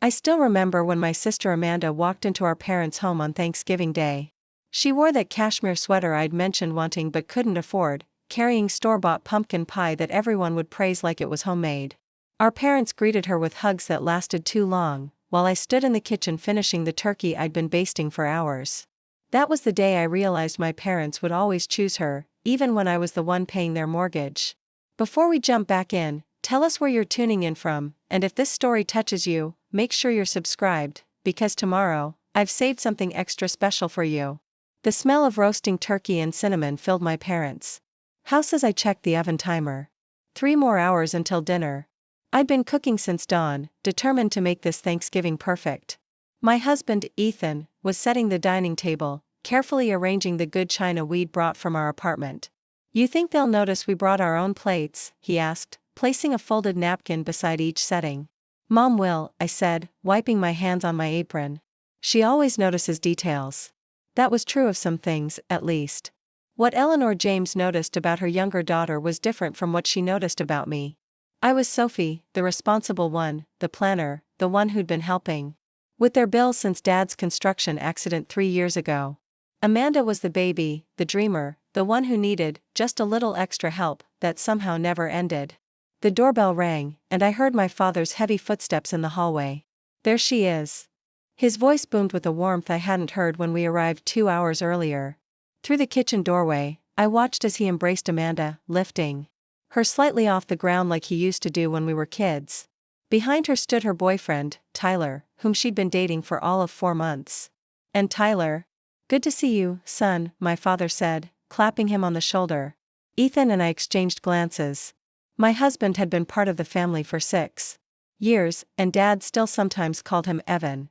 I still remember when my sister Amanda walked into our parents' home on Thanksgiving Day. She wore that cashmere sweater I'd mentioned wanting but couldn't afford, carrying store-bought pumpkin pie that everyone would praise like it was homemade. Our parents greeted her with hugs that lasted too long, while I stood in the kitchen finishing the turkey I'd been basting for hours. That was the day I realized my parents would always choose her, even when I was the one paying their mortgage. Before we jump back in, tell us where you're tuning in from, and if this story touches you, make sure you're subscribed, because tomorrow, I've saved something extra special for you. The smell of roasting turkey and cinnamon filled my parents' house as I checked the oven timer. 3 more hours until dinner. I'd been cooking since dawn, determined to make this Thanksgiving perfect. My husband, Ethan, was setting the dining table, carefully arranging the good china we'd brought from our apartment. "You think they'll notice we brought our own plates?" he asked, placing a folded napkin beside each setting. "Mom will," I said, wiping my hands on my apron. "She always notices details." That was true of some things, at least. What Eleanor James noticed about her younger daughter was different from what she noticed about me. I was Sophie, the responsible one, the planner, the one who'd been helping with their bills since Dad's construction accident 3 years ago. Amanda was the baby, the dreamer, the one who needed just a little extra help that somehow never ended. The doorbell rang, and I heard my father's heavy footsteps in the hallway. "There she is." His voice boomed with a warmth I hadn't heard when we arrived 2 hours earlier. Through the kitchen doorway, I watched as he embraced Amanda, lifting her slightly off the ground like he used to do when we were kids. Behind her stood her boyfriend, Tyler, whom she'd been dating for all of 4 months. "And Tyler? Good to see you, son," my father said, clapping him on the shoulder. Ethan and I exchanged glances. My husband had been part of the family for 6 years, and Dad still sometimes called him Evan.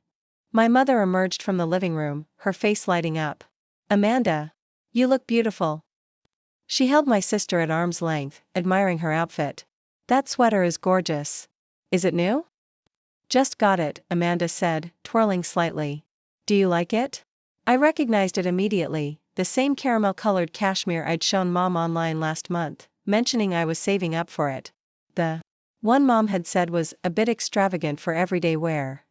My mother emerged from the living room, her face lighting up. "Amanda, you look beautiful." She held my sister at arm's length, admiring her outfit. "That sweater is gorgeous. Is it new?" "Just got it," Amanda said, twirling slightly. "Do you like it?" I recognized it immediately, the same caramel-colored cashmere I'd shown Mom online last month, mentioning I was saving up for it. The one Mom had said was a bit extravagant for everyday wear.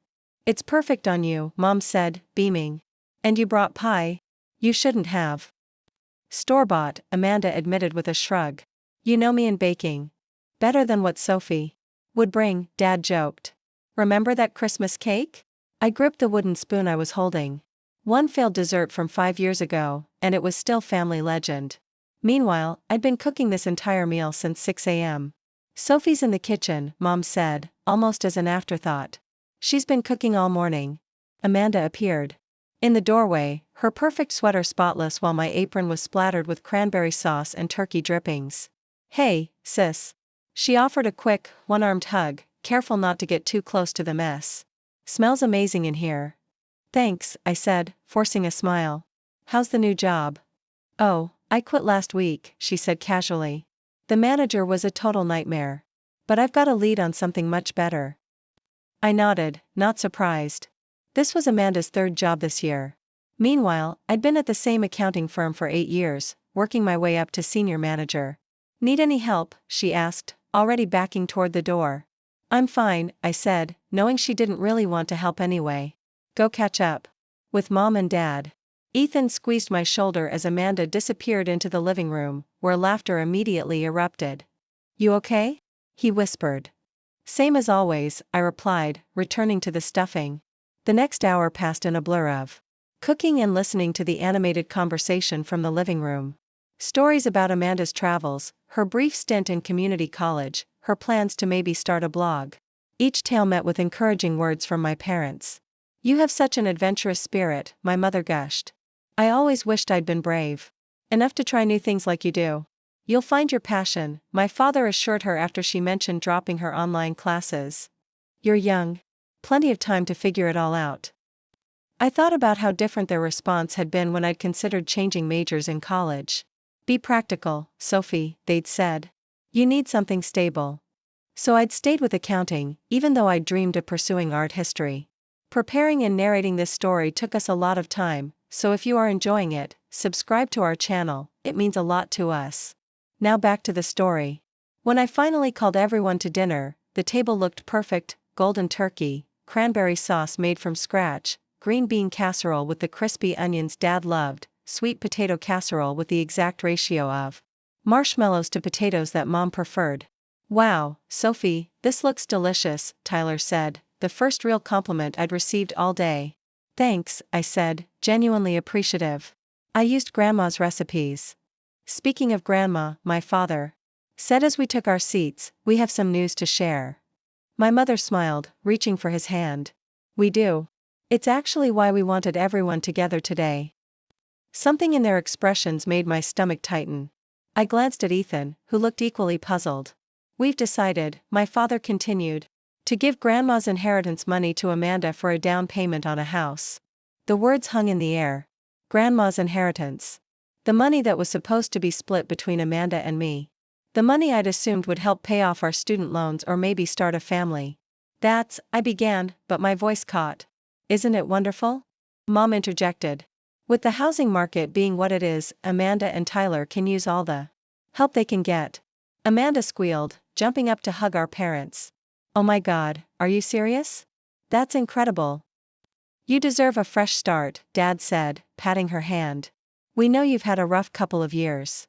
"It's perfect on you," Mom said, beaming. "And you brought pie? You shouldn't have." "Store-bought," Amanda admitted with a shrug. "You know me in baking. Better than what Sophie would bring," Dad joked. "Remember that Christmas cake?" I gripped the wooden spoon I was holding. One failed dessert from 5 years ago, and it was still family legend. Meanwhile, I'd been cooking this entire meal since 6 a.m. "Sophie's in the kitchen," Mom said, almost as an afterthought. "She's been cooking all morning." Amanda appeared in the doorway, her perfect sweater spotless while my apron was splattered with cranberry sauce and turkey drippings. "Hey, sis." She offered a quick, one-armed hug, careful not to get too close to the mess. "Smells amazing in here." "Thanks," I said, forcing a smile. "How's the new job?" "Oh, I quit last week," she said casually. "The manager was a total nightmare. But I've got a lead on something much better." I nodded, not surprised. This was Amanda's 3rd job this year. Meanwhile, I'd been at the same accounting firm for 8 years, working my way up to senior manager. "Need any help?" she asked, already backing toward the door. "I'm fine," I said, knowing she didn't really want to help anyway. "Go catch up with Mom and Dad." Ethan squeezed my shoulder as Amanda disappeared into the living room, where laughter immediately erupted. "You okay?" he whispered. "Same as always," I replied, returning to the stuffing. The next hour passed in a blur of cooking and listening to the animated conversation from the living room. Stories about Amanda's travels, her brief stint in community college, her plans to maybe start a blog. Each tale met with encouraging words from my parents. "You have such an adventurous spirit," my mother gushed. "I always wished I'd been brave enough to try new things like you do." "You'll find your passion," my father assured her after she mentioned dropping her online classes. "You're young. Plenty of time to figure it all out." I thought about how different their response had been when I'd considered changing majors in college. "Be practical, Sophie," they'd said. "You need something stable." So I'd stayed with accounting, even though I'd dreamed of pursuing art history. Preparing and narrating this story took us a lot of time, so if you are enjoying it, subscribe to our channel, it means a lot to us. Now back to the story. When I finally called everyone to dinner, the table looked perfect: golden turkey, cranberry sauce made from scratch, green bean casserole with the crispy onions Dad loved, sweet potato casserole with the exact ratio of marshmallows to potatoes that Mom preferred. "Wow, Sophie, this looks delicious," Tyler said, the first real compliment I'd received all day. "Thanks," I said, genuinely appreciative. "I used Grandma's recipes." Speaking of Grandma, my father said as we took our seats, "We have some news to share." My mother smiled, reaching for his hand. "We do. It's actually why we wanted everyone together today." Something in their expressions made my stomach tighten. I glanced at Ethan, who looked equally puzzled. "We've decided," my father continued, "to give Grandma's inheritance money to Amanda for a down payment on a house." The words hung in the air. Grandma's inheritance. The money that was supposed to be split between Amanda and me. The money I'd assumed would help pay off our student loans or maybe start a family. I began, but my voice caught. "Isn't it wonderful?" Mom interjected. "With the housing market being what it is, Amanda and Tyler can use all the help they can get." Amanda squealed, jumping up to hug our parents. "Oh my God, are you serious? That's incredible." "You deserve a fresh start," Dad said, patting her hand. "We know you've had a rough couple of years."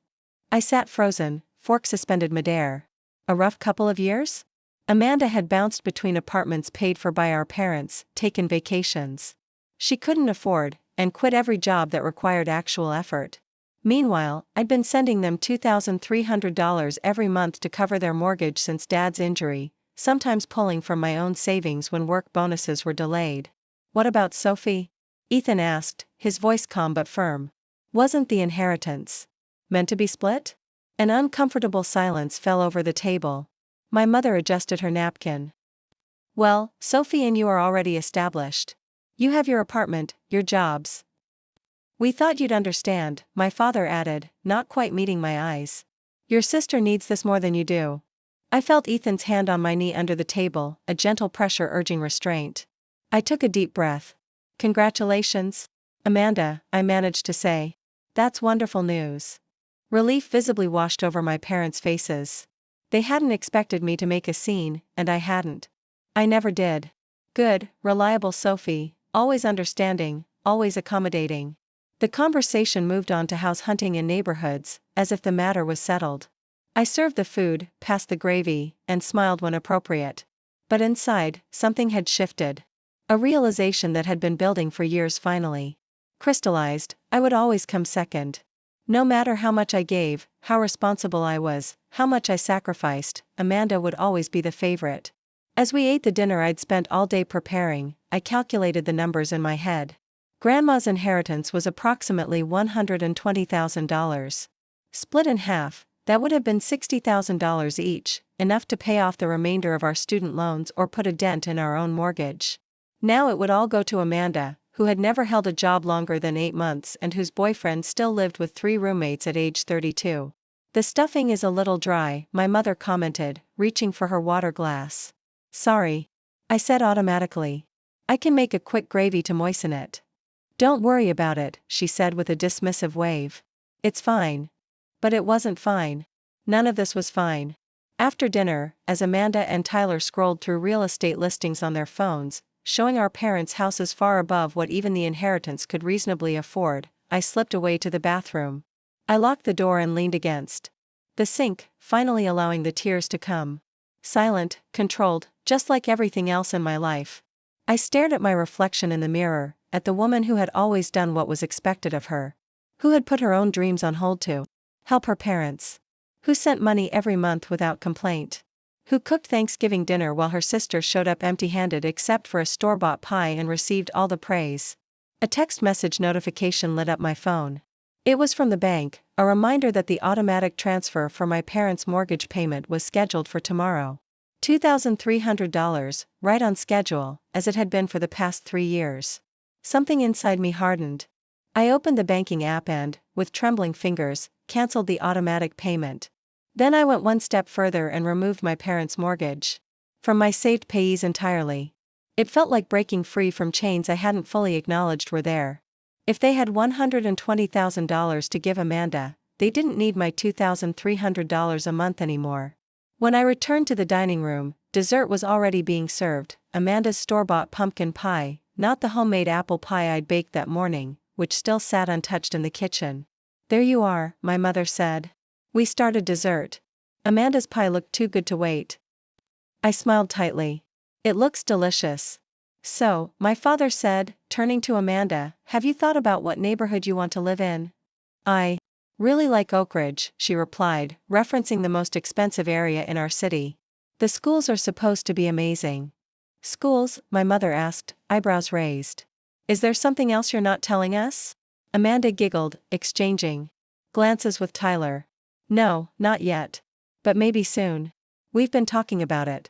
I sat frozen, fork suspended midair. A rough couple of years? Amanda had bounced between apartments paid for by our parents, taken vacations she couldn't afford, and quit every job that required actual effort. Meanwhile, I'd been sending them $2,300 every month to cover their mortgage since Dad's injury, sometimes pulling from my own savings when work bonuses were delayed. "What about Sophie?" Ethan asked, his voice calm but firm. "Wasn't the inheritance meant to be split?" An uncomfortable silence fell over the table. My mother adjusted her napkin. "Well, Sophie and you are already established. You have your apartment, your jobs. We thought you'd understand," my father added, not quite meeting my eyes. "Your sister needs this more than you do." I felt Ethan's hand on my knee under the table, a gentle pressure urging restraint. I took a deep breath. "Congratulations, Amanda," I managed to say. "That's wonderful news." Relief visibly washed over my parents' faces. They hadn't expected me to make a scene, and I hadn't. I never did. Good, reliable Sophie, always understanding, always accommodating. The conversation moved on to house hunting in neighborhoods, as if the matter was settled. I served the food, passed the gravy, and smiled when appropriate. But inside, something had shifted. A realization that had been building for years finally crystallized. I would always come second. No matter how much I gave, how responsible I was, how much I sacrificed, Amanda would always be the favorite. As we ate the dinner I'd spent all day preparing, I calculated the numbers in my head. Grandma's inheritance was approximately $120,000. Split in half, that would have been $60,000 each, enough to pay off the remainder of our student loans or put a dent in our own mortgage. Now it would all go to Amanda, who had never held a job longer than 8 months and whose boyfriend still lived with 3 roommates at age 32. "The stuffing is a little dry," my mother commented, reaching for her water glass. "Sorry," I said automatically. "I can make a quick gravy to moisten it." "Don't worry about it," she said with a dismissive wave. "It's fine." But it wasn't fine. None of this was fine. After dinner, as Amanda and Tyler scrolled through real estate listings on their phones, showing our parents' houses far above what even the inheritance could reasonably afford, I slipped away to the bathroom. I locked the door and leaned against the sink, finally allowing the tears to come. Silent, controlled, just like everything else in my life. I stared at my reflection in the mirror, at the woman who had always done what was expected of her. Who had put her own dreams on hold to help her parents. Who sent money every month without complaint. Who cooked Thanksgiving dinner while her sister showed up empty-handed except for a store-bought pie and received all the praise. A text message notification lit up my phone. It was from the bank, a reminder that the automatic transfer for my parents' mortgage payment was scheduled for tomorrow. $2,300, right on schedule, as it had been for the past 3 years. Something inside me hardened. I opened the banking app and, with trembling fingers, canceled the automatic payment. Then I went one step further and removed my parents' mortgage from my saved payees entirely. It felt like breaking free from chains I hadn't fully acknowledged were there. If they had $120,000 to give Amanda, they didn't need my $2,300 a month anymore. When I returned to the dining room, dessert was already being served, Amanda's store-bought pumpkin pie, not the homemade apple pie I'd baked that morning, which still sat untouched in the kitchen. "There you are," my mother said. We started dessert. Amanda's pie looked too good to wait. I smiled tightly. "It looks delicious." "So," my father said, turning to Amanda, "have you thought about what neighborhood you want to live in?" "I really like Oak Ridge," she replied, referencing the most expensive area in our city. "The schools are supposed to be amazing." "Schools?" my mother asked, eyebrows raised. "Is there something else you're not telling us?" Amanda giggled, exchanging glances with Tyler. "No, not yet. But maybe soon. We've been talking about it."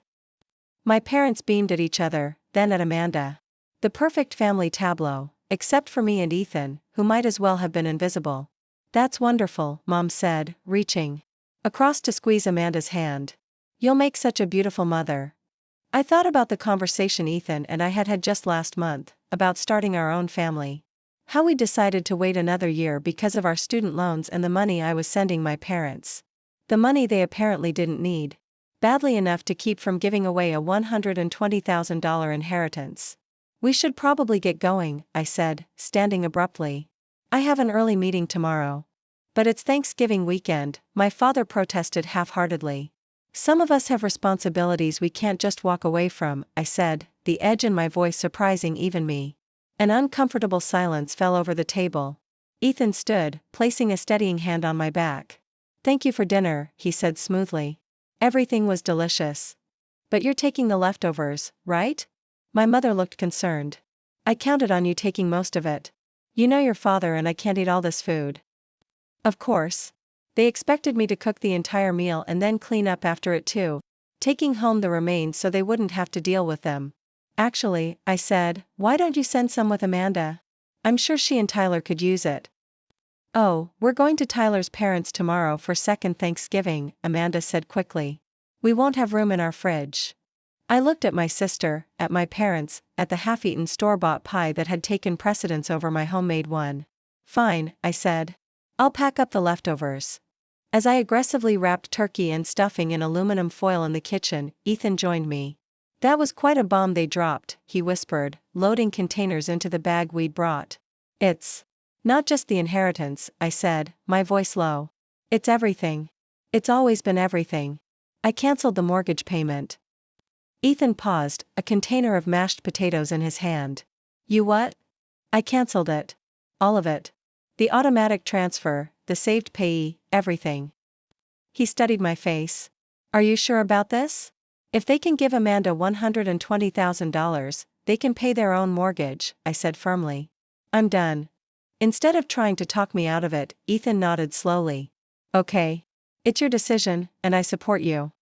My parents beamed at each other, then at Amanda. The perfect family tableau, except for me and Ethan, who might as well have been invisible. "That's wonderful," Mom said, reaching across to squeeze Amanda's hand. "You'll make such a beautiful mother." I thought about the conversation Ethan and I had had just last month, about starting our own family. How we decided to wait another year because of our student loans and the money I was sending my parents. The money they apparently didn't need badly enough to keep from giving away a $120,000 inheritance. "We should probably get going," I said, standing abruptly. "I have an early meeting tomorrow." "But it's Thanksgiving weekend," my father protested half-heartedly. "Some of us have responsibilities we can't just walk away from," I said, the edge in my voice surprising even me. An uncomfortable silence fell over the table. Ethan stood, placing a steadying hand on my back. "Thank you for dinner," he said smoothly. "Everything was delicious." "But you're taking the leftovers, right?" My mother looked concerned. "I counted on you taking most of it. You know your father and I can't eat all this food." Of course. They expected me to cook the entire meal and then clean up after it too, taking home the remains so they wouldn't have to deal with them. "Actually," I said, "why don't you send some with Amanda? I'm sure she and Tyler could use it." "Oh, we're going to Tyler's parents tomorrow for second Thanksgiving," Amanda said quickly. "We won't have room in our fridge." I looked at my sister, at my parents, at the half-eaten store-bought pie that had taken precedence over my homemade one. "Fine," I said. "I'll pack up the leftovers." As I aggressively wrapped turkey and stuffing in aluminum foil in the kitchen, Ethan joined me. "That was quite a bomb they dropped," he whispered, loading containers into the bag we'd brought. "It's not just the inheritance," I said, my voice low. "It's everything. It's always been everything. I canceled the mortgage payment." Ethan paused, a container of mashed potatoes in his hand. "You what?" "I canceled it. All of it. The automatic transfer, the saved payee, everything." He studied my face. "Are you sure about this? If they can give Amanda $120,000, they can pay their own mortgage," I said firmly. "I'm done." Instead of trying to talk me out of it, Ethan nodded slowly. "Okay. It's your decision, and I support you."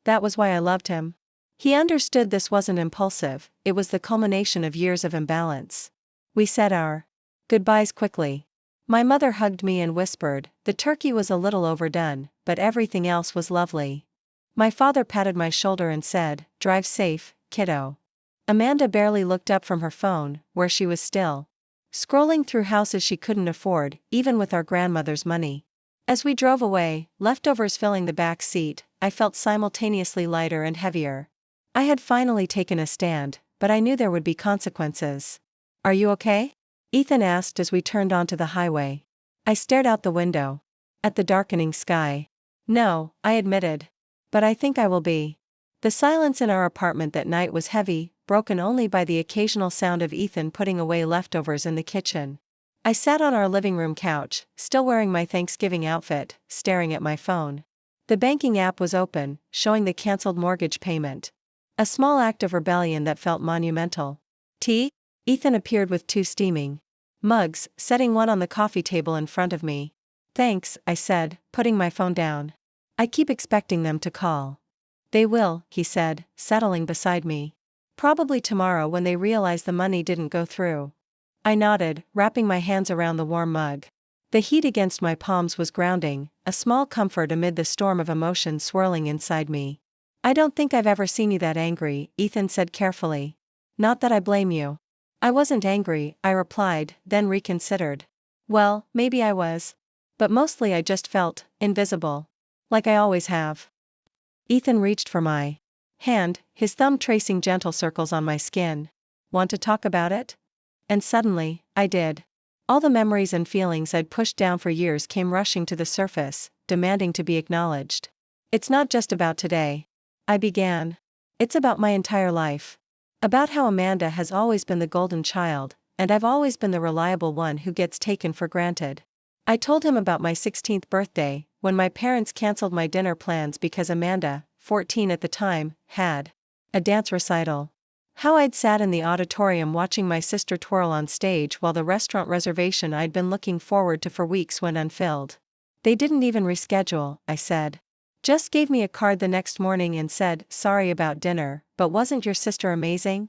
That was why I loved him. He understood this wasn't impulsive, it was the culmination of years of imbalance. We said our goodbyes quickly. My mother hugged me and whispered, "The turkey was a little overdone, but everything else was lovely." My father patted my shoulder and said, "Drive safe, kiddo." Amanda barely looked up from her phone, where she was still scrolling through houses she couldn't afford, even with our grandmother's money. As we drove away, leftovers filling the back seat, I felt simultaneously lighter and heavier. I had finally taken a stand, but I knew there would be consequences. "Are you okay?" Ethan asked as we turned onto the highway. I stared out the window. At the darkening sky. "No," I admitted. "But I think I will be." The silence in our apartment that night was heavy, broken only by the occasional sound of Ethan putting away leftovers in the kitchen. I sat on our living room couch, still wearing my Thanksgiving outfit, staring at my phone. The banking app was open, showing the canceled mortgage payment. A small act of rebellion that felt monumental. "Tea?" Ethan appeared with 2 steaming mugs, setting one on the coffee table in front of me. "Thanks," I said, putting my phone down. "I keep expecting them to call." "They will," he said, settling beside me. "Probably tomorrow when they realize the money didn't go through." I nodded, wrapping my hands around the warm mug. The heat against my palms was grounding, a small comfort amid the storm of emotion swirling inside me. "I don't think I've ever seen you that angry," Ethan said carefully. "Not that I blame you." "I wasn't angry," I replied, then reconsidered. "Well, maybe I was. But mostly I just felt invisible. Like I always have." Ethan reached for my hand, his thumb tracing gentle circles on my skin. "Want to talk about it?" And suddenly, I did. All the memories and feelings I'd pushed down for years came rushing to the surface, demanding to be acknowledged. "It's not just about today," I began. "It's about my entire life. About how Amanda has always been the golden child, and I've always been the reliable one who gets taken for granted." I told him about my 16th birthday, when my parents canceled my dinner plans because Amanda, 14 at the time, had a dance recital. How I'd sat in the auditorium watching my sister twirl on stage while the restaurant reservation I'd been looking forward to for weeks went unfilled. "They didn't even reschedule," I said. "Just gave me a card the next morning and said, 'Sorry about dinner, but wasn't your sister amazing?'"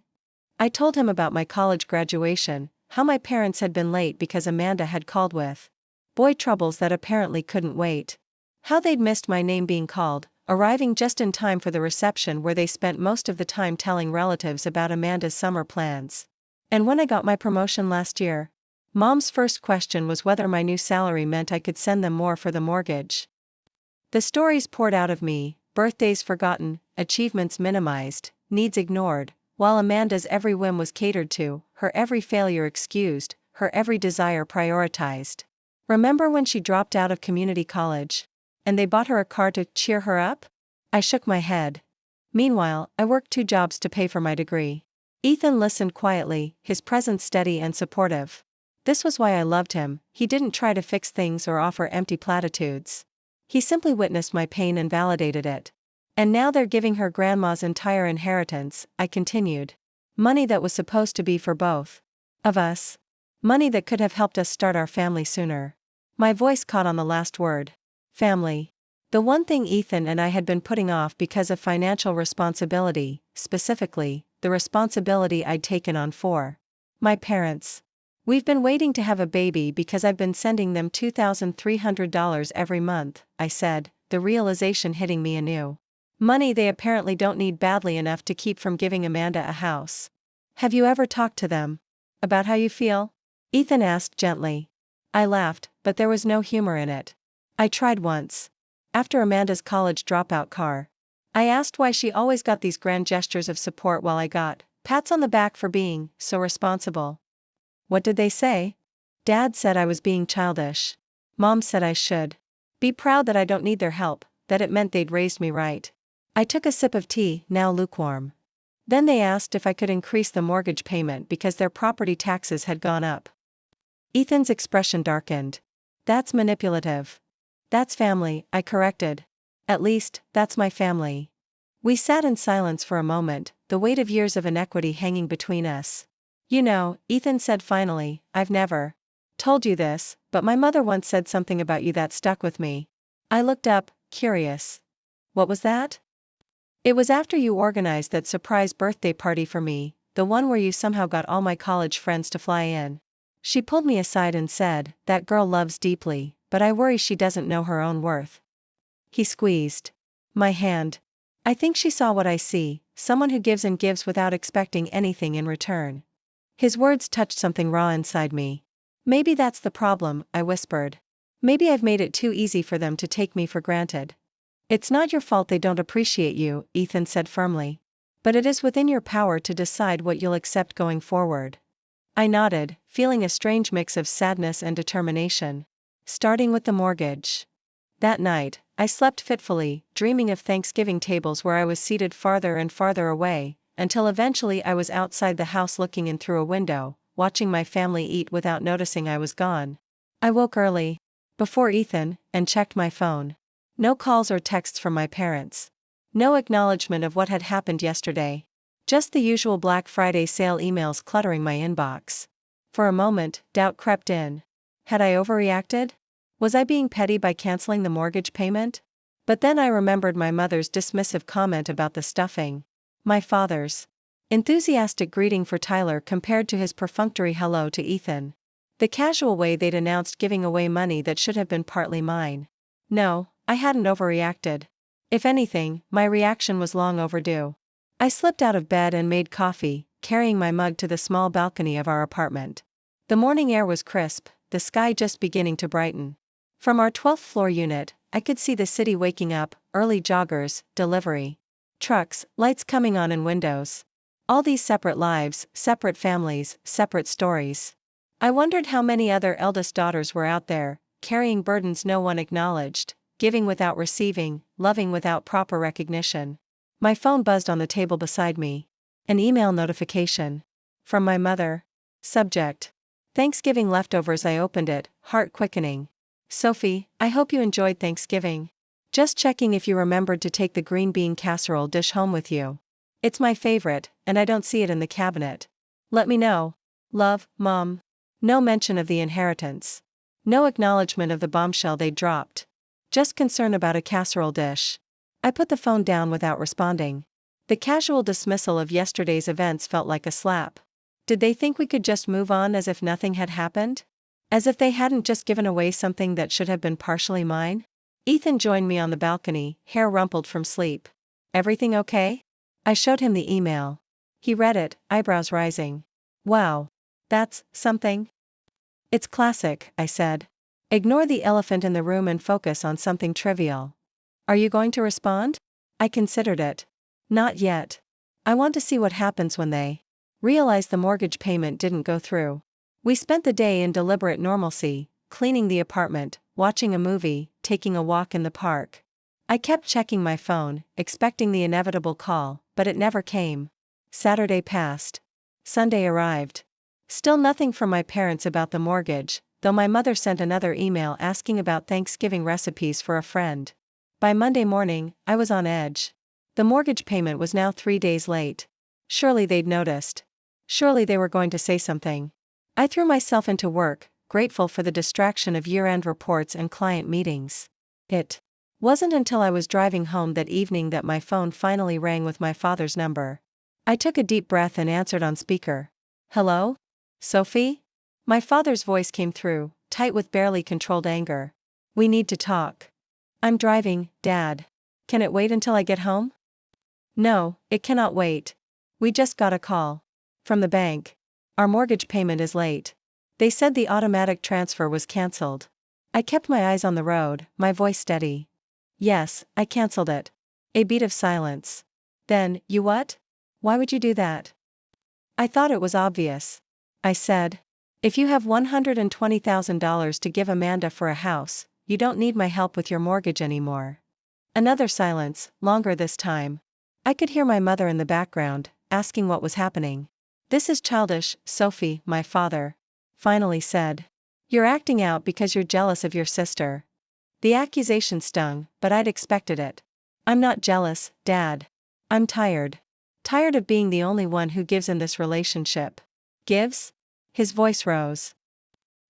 I told him about my college graduation, how my parents had been late because Amanda had called with boy troubles that apparently couldn't wait. How they'd missed my name being called, arriving just in time for the reception where they spent most of the time telling relatives about Amanda's summer plans. And when I got my promotion last year, Mom's first question was whether my new salary meant I could send them more for the mortgage. The stories poured out of me, birthdays forgotten, achievements minimized, needs ignored, while Amanda's every whim was catered to, her every failure excused, her every desire prioritized. "Remember when she dropped out of community college? And they bought her a car to cheer her up?" I shook my head. Meanwhile, I worked 2 jobs to pay for my degree. Ethan listened quietly, his presence steady and supportive. This was why I loved him. He didn't try to fix things or offer empty platitudes. He simply witnessed my pain and validated it. "And now they're giving her grandma's entire inheritance," I continued. "Money that was supposed to be for both of us. Money that could have helped us start our family sooner." My voice caught on the last word. Family. The one thing Ethan and I had been putting off because of financial responsibility, specifically, the responsibility I'd taken on for my parents. "We've been waiting to have a baby because I've been sending them $2,300 every month," I said, the realization hitting me anew. Money they apparently don't need badly enough to keep from giving Amanda a house. "Have you ever talked to them about how you feel?" Ethan asked gently. I laughed, but there was no humor in it. "I tried once. After Amanda's college dropout car. I asked why she always got these grand gestures of support while I got pats on the back for being so responsible." "What did they say?" "Dad said I was being childish. Mom said I should be proud that I don't need their help, that it meant they'd raised me right." I took a sip of tea, now lukewarm. "Then they asked if I could increase the mortgage payment because their property taxes had gone up." Ethan's expression darkened. "That's manipulative." "That's family," I corrected. "At least, that's my family." We sat in silence for a moment, the weight of years of inequity hanging between us. "You know," Ethan said finally, "I've never told you this, but my mother once said something about you that stuck with me." I looked up, curious. "What was that?" "It was after you organized that surprise birthday party for me, the one where you somehow got all my college friends to fly in. She pulled me aside and said, 'That girl loves deeply, but I worry she doesn't know her own worth.'" He squeezed my hand. "I think she saw what I see, someone who gives and gives without expecting anything in return." His words touched something raw inside me. "Maybe that's the problem," I whispered. "Maybe I've made it too easy for them to take me for granted." "It's not your fault they don't appreciate you," Ethan said firmly. "But it is within your power to decide what you'll accept going forward." I nodded, feeling a strange mix of sadness and determination. Starting with the mortgage. That night, I slept fitfully, dreaming of Thanksgiving tables where I was seated farther and farther away, until eventually I was outside the house looking in through a window, watching my family eat without noticing I was gone. I woke early, before Ethan, and checked my phone. No calls or texts from my parents. No acknowledgement of what had happened yesterday. Just the usual Black Friday sale emails cluttering my inbox. For a moment, doubt crept in. Had I overreacted? Was I being petty by canceling the mortgage payment? But then I remembered my mother's dismissive comment about the stuffing. My father's enthusiastic greeting for Tyler compared to his perfunctory hello to Ethan. The casual way they'd announced giving away money that should have been partly mine. No, I hadn't overreacted. If anything, my reaction was long overdue. I slipped out of bed and made coffee, carrying my mug to the small balcony of our apartment. The morning air was crisp, the sky just beginning to brighten. From our 12th floor unit, I could see the city waking up, early joggers, delivery trucks, lights coming on in windows. All these separate lives, separate families, separate stories. I wondered how many other eldest daughters were out there, carrying burdens no one acknowledged, giving without receiving, loving without proper recognition. My phone buzzed on the table beside me. An email notification. From my mother. Subject: Thanksgiving leftovers. I opened it, heart quickening. Sophie, I hope you enjoyed Thanksgiving. Just checking if you remembered to take the green bean casserole dish home with you. It's my favorite, and I don't see it in the cabinet. Let me know. Love, Mom. No mention of the inheritance. No acknowledgement of the bombshell they dropped. Just concern about a casserole dish. I put the phone down without responding. The casual dismissal of yesterday's events felt like a slap. Did they think we could just move on as if nothing had happened? As if they hadn't just given away something that should have been partially mine? Ethan joined me on the balcony, hair rumpled from sleep. Everything okay? I showed him the email. He read it, eyebrows rising. Wow. That's something? It's classic, I said. Ignore the elephant in the room and focus on something trivial. Are you going to respond? I considered it. Not yet. I want to see what happens when they realize the mortgage payment didn't go through. We spent the day in deliberate normalcy, cleaning the apartment, watching a movie, taking a walk in the park. I kept checking my phone, expecting the inevitable call, but it never came. Saturday passed. Sunday arrived. Still nothing from my parents about the mortgage, though my mother sent another email asking about Thanksgiving recipes for a friend. By Monday morning, I was on edge. The mortgage payment was now 3 days late. Surely they'd noticed. Surely they were going to say something. I threw myself into work, grateful for the distraction of year-end reports and client meetings. It wasn't until I was driving home that evening that my phone finally rang with my father's number. I took a deep breath and answered on speaker. Hello? Sophie? My father's voice came through, tight with barely controlled anger. We need to talk. I'm driving, Dad. Can it wait until I get home? No, it cannot wait. We just got a call. From the bank. Our mortgage payment is late. They said the automatic transfer was cancelled. I kept my eyes on the road, my voice steady. Yes, I cancelled it. A beat of silence. Then, you what? Why would you do that? I thought it was obvious. I said. If you have $120,000 to give Amanda for a house, you don't need my help with your mortgage anymore. Another silence, longer this time. I could hear my mother in the background, asking what was happening. This is childish, Sophie, my father finally said. You're acting out because you're jealous of your sister. The accusation stung, but I'd expected it. I'm not jealous, Dad. I'm tired. Tired of being the only one who gives in this relationship. Gives? His voice rose.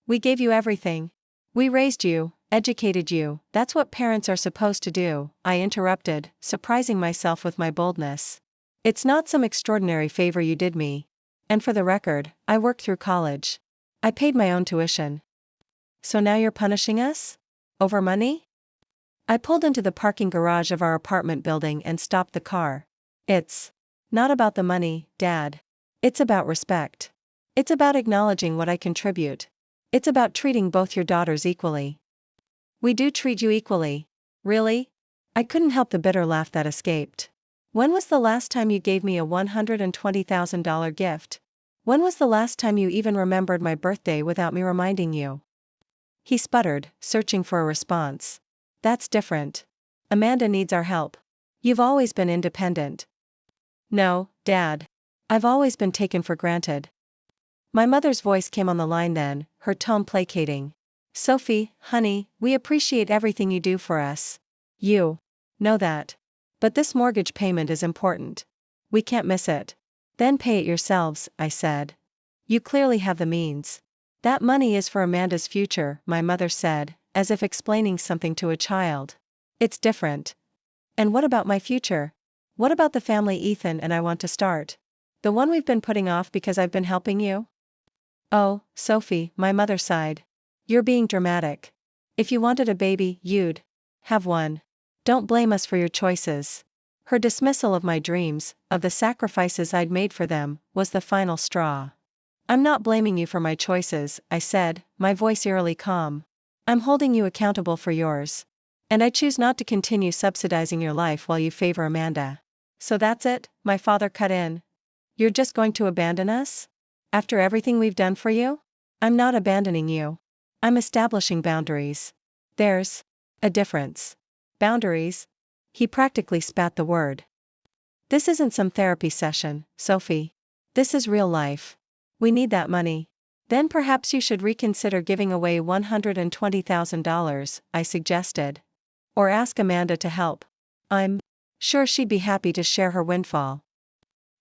We gave you everything. We raised you, educated you, that's what parents are supposed to do, I interrupted, surprising myself with my boldness. It's not some extraordinary favor you did me. And for the record, I worked through college. I paid my own tuition. So now you're punishing us? Over money? I pulled into the parking garage of our apartment building and stopped the car. It's not about the money, Dad. It's about respect. It's about acknowledging what I contribute. It's about treating both your daughters equally. We do treat you equally. Really? I couldn't help the bitter laugh that escaped. When was the last time you gave me a $120,000 gift? When was the last time you even remembered my birthday without me reminding you? He sputtered, searching for a response. That's different. Amanda needs our help. You've always been independent. No, Dad. I've always been taken for granted. My mother's voice came on the line then, her tone placating. Sophie, honey, we appreciate everything you do for us. You know that. But this mortgage payment is important. We can't miss it. Then pay it yourselves, I said. You clearly have the means. That money is for Amanda's future, my mother said, as if explaining something to a child. It's different. And what about my future? What about the family Ethan and I want to start? The one we've been putting off because I've been helping you? Oh, Sophie, my mother sighed. You're being dramatic. If you wanted a baby, you'd have one. Don't blame us for your choices. Her dismissal of my dreams, of the sacrifices I'd made for them, was the final straw. I'm not blaming you for my choices, I said, my voice eerily calm. I'm holding you accountable for yours. And I choose not to continue subsidizing your life while you favor Amanda. So that's it, my father cut in. You're just going to abandon us? After everything we've done for you? I'm not abandoning you. I'm establishing boundaries. There's a difference. Boundaries? He practically spat the word. This isn't some therapy session, Sophie. This is real life. We need that money. Then perhaps you should reconsider giving away $120,000, I suggested. Or ask Amanda to help. I'm sure she'd be happy to share her windfall.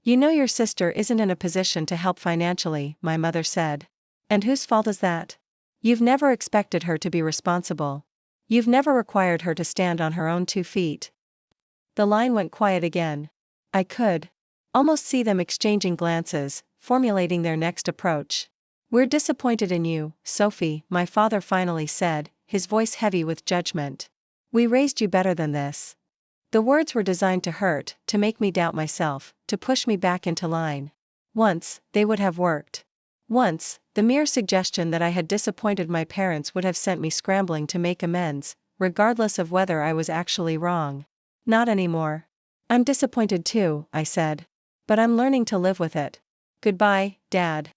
You know your sister isn't in a position to help financially, my mother said. And whose fault is that? You've never expected her to be responsible. You've never required her to stand on her own 2 feet. The line went quiet again. I could almost see them exchanging glances, formulating their next approach. We're disappointed in you, Sophie, my father finally said, his voice heavy with judgment. We raised you better than this. The words were designed to hurt, to make me doubt myself, to push me back into line. Once, they would have worked. Once, the mere suggestion that I had disappointed my parents would have sent me scrambling to make amends, regardless of whether I was actually wrong. Not anymore. I'm disappointed too, I said. But I'm learning to live with it. Goodbye, Dad.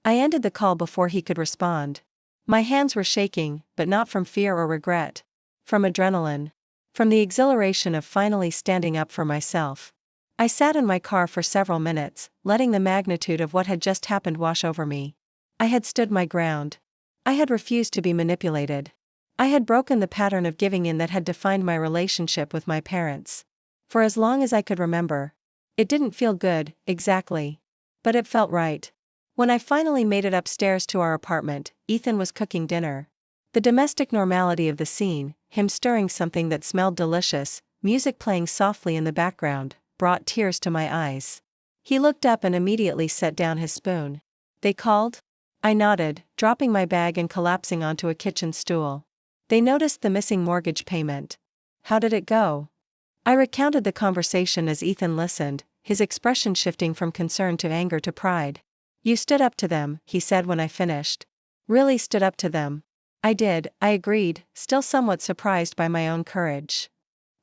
I ended the call before he could respond. My hands were shaking, but not from fear or regret. From adrenaline. From the exhilaration of finally standing up for myself. I sat in my car for several minutes, letting the magnitude of what had just happened wash over me. I had stood my ground. I had refused to be manipulated. I had broken the pattern of giving in that had defined my relationship with my parents. For as long as I could remember. It didn't feel good, exactly. But it felt right. When I finally made it upstairs to our apartment, Ethan was cooking dinner. The domestic normality of the scene, him stirring something that smelled delicious, music playing softly in the background, brought tears to my eyes. He looked up and immediately set down his spoon. They called? I nodded, dropping my bag and collapsing onto a kitchen stool. They noticed the missing mortgage payment. How did it go? I recounted the conversation as Ethan listened, his expression shifting from concern to anger to pride. You stood up to them, he said when I finished. Really stood up to them. I did, I agreed, still somewhat surprised by my own courage.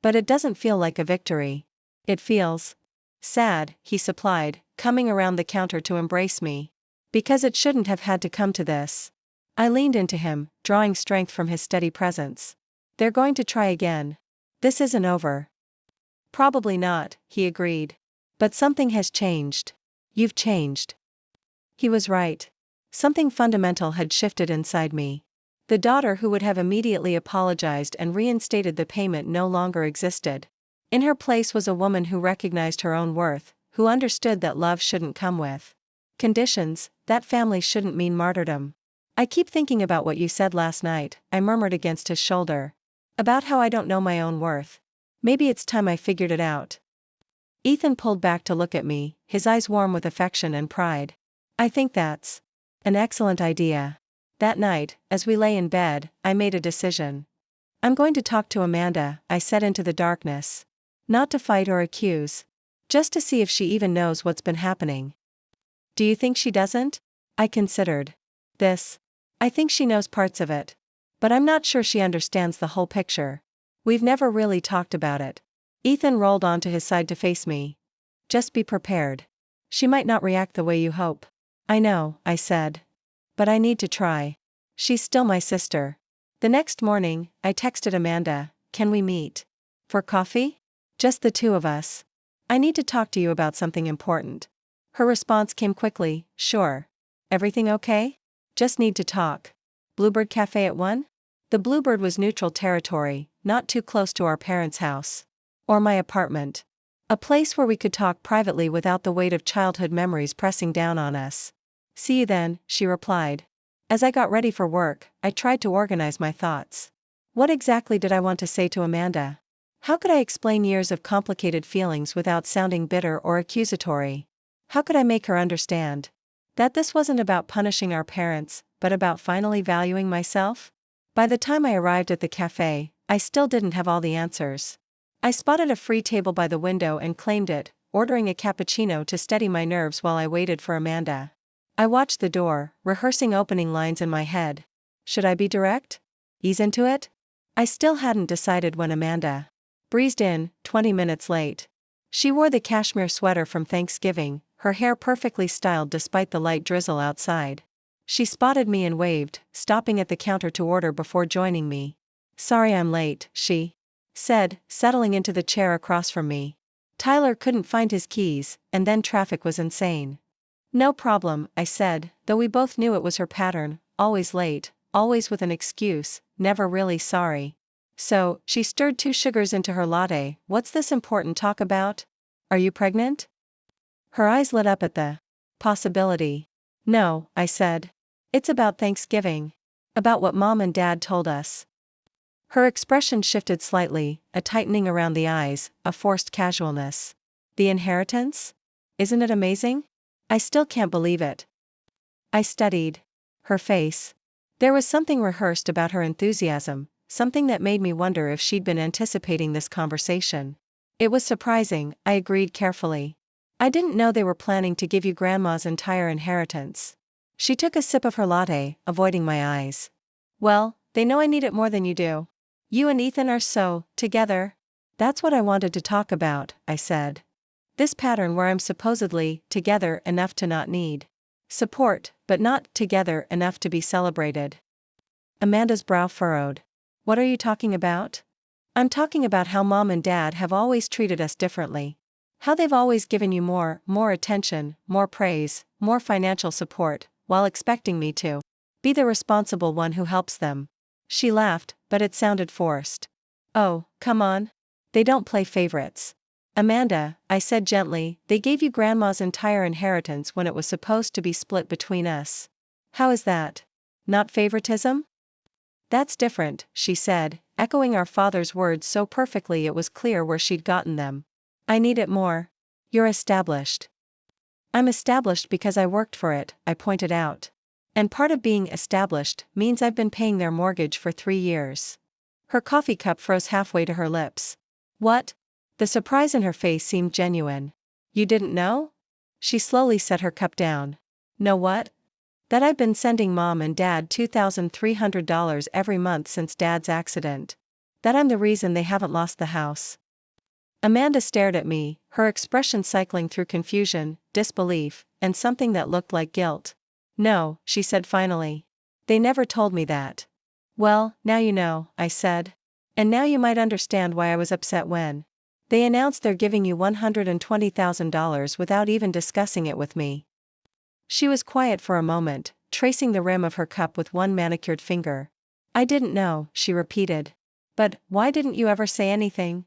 But it doesn't feel like a victory. It feels sad, he supplied, coming around the counter to embrace me. Because it shouldn't have had to come to this. I leaned into him, drawing strength from his steady presence. They're going to try again. This isn't over. Probably not, he agreed. But something has changed. You've changed. He was right. Something fundamental had shifted inside me. The daughter who would have immediately apologized and reinstated the payment no longer existed. In her place was a woman who recognized her own worth, who understood that love shouldn't come with conditions, that family shouldn't mean martyrdom. I keep thinking about what you said last night, I murmured against his shoulder. About how I don't know my own worth. Maybe it's time I figured it out. Ethan pulled back to look at me, his eyes warm with affection and pride. I think that's an excellent idea. That night, as we lay in bed, I made a decision. I'm going to talk to Amanda, I said into the darkness. Not to fight or accuse. Just to see if she even knows what's been happening. Do you think she doesn't? I considered. This. I think she knows parts of it. But I'm not sure she understands the whole picture. We've never really talked about it. Ethan rolled onto his side to face me. Just be prepared. She might not react the way you hope. I know, I said. But I need to try. She's still my sister. The next morning, I texted Amanda, can we meet? For coffee? Just the two of us. I need to talk to you about something important. Her response came quickly, sure. Everything okay? Just need to talk. Bluebird Cafe at 1? The Bluebird was neutral territory, not too close to our parents' house. Or my apartment. A place where we could talk privately without the weight of childhood memories pressing down on us. See you then, she replied. As I got ready for work, I tried to organize my thoughts. What exactly did I want to say to Amanda? How could I explain years of complicated feelings without sounding bitter or accusatory? How could I make her understand that this wasn't about punishing our parents, but about finally valuing myself? By the time I arrived at the cafe, I still didn't have all the answers. I spotted a free table by the window and claimed it, ordering a cappuccino to steady my nerves while I waited for Amanda. I watched the door, rehearsing opening lines in my head. Should I be direct? Ease into it? I still hadn't decided when Amanda breezed in, 20 minutes late. She wore the cashmere sweater from Thanksgiving, her hair perfectly styled despite the light drizzle outside. She spotted me and waved, stopping at the counter to order before joining me. "Sorry I'm late," she said, settling into the chair across from me. "Tyler couldn't find his keys, and then traffic was insane." "No problem," I said, though we both knew it was her pattern, always late, always with an excuse, never really sorry. "So," she stirred 2 sugars into her latte, "what's this important talk about? Are you pregnant?" Her eyes lit up at the possibility. "No," I said. "It's about Thanksgiving. About what Mom and Dad told us." Her expression shifted slightly, a tightening around the eyes, a forced casualness. "The inheritance? Isn't it amazing? I still can't believe it." I studied her face. There was something rehearsed about her enthusiasm, something that made me wonder if she'd been anticipating this conversation. "It was surprising," I agreed carefully. "I didn't know they were planning to give you Grandma's entire inheritance." She took a sip of her latte, avoiding my eyes. "Well, they know I need it more than you do. You and Ethan are so together." "That's what I wanted to talk about," I said. "This pattern where I'm supposedly together enough to not need support, but not together enough to be celebrated." Amanda's brow furrowed. "What are you talking about?" "I'm talking about how Mom and Dad have always treated us differently. How they've always given you more attention, more praise, more financial support, while expecting me to be the responsible one who helps them." She laughed, but it sounded forced. "Oh, come on. They don't play favorites." "Amanda," I said gently, "they gave you Grandma's entire inheritance when it was supposed to be split between us. How is that? Not favoritism?" "That's different," she said, echoing our father's words so perfectly it was clear where she'd gotten them. "I need it more. You're established." "I'm established because I worked for it," I pointed out. "And part of being established means I've been paying their mortgage for 3 years." Her coffee cup froze halfway to her lips. "What?" The surprise in her face seemed genuine. "You didn't know?" She slowly set her cup down. "Know what?" "That I've been sending Mom and Dad $2,300 every month since Dad's accident. That I'm the reason they haven't lost the house." Amanda stared at me, her expression cycling through confusion, disbelief, and something that looked like guilt. "No," she said finally. "They never told me that." "Well, now you know," I said. "And now you might understand why I was upset when they announced they're giving you $120,000 without even discussing it with me." She was quiet for a moment, tracing the rim of her cup with one manicured finger. "I didn't know," she repeated. "But why didn't you ever say anything?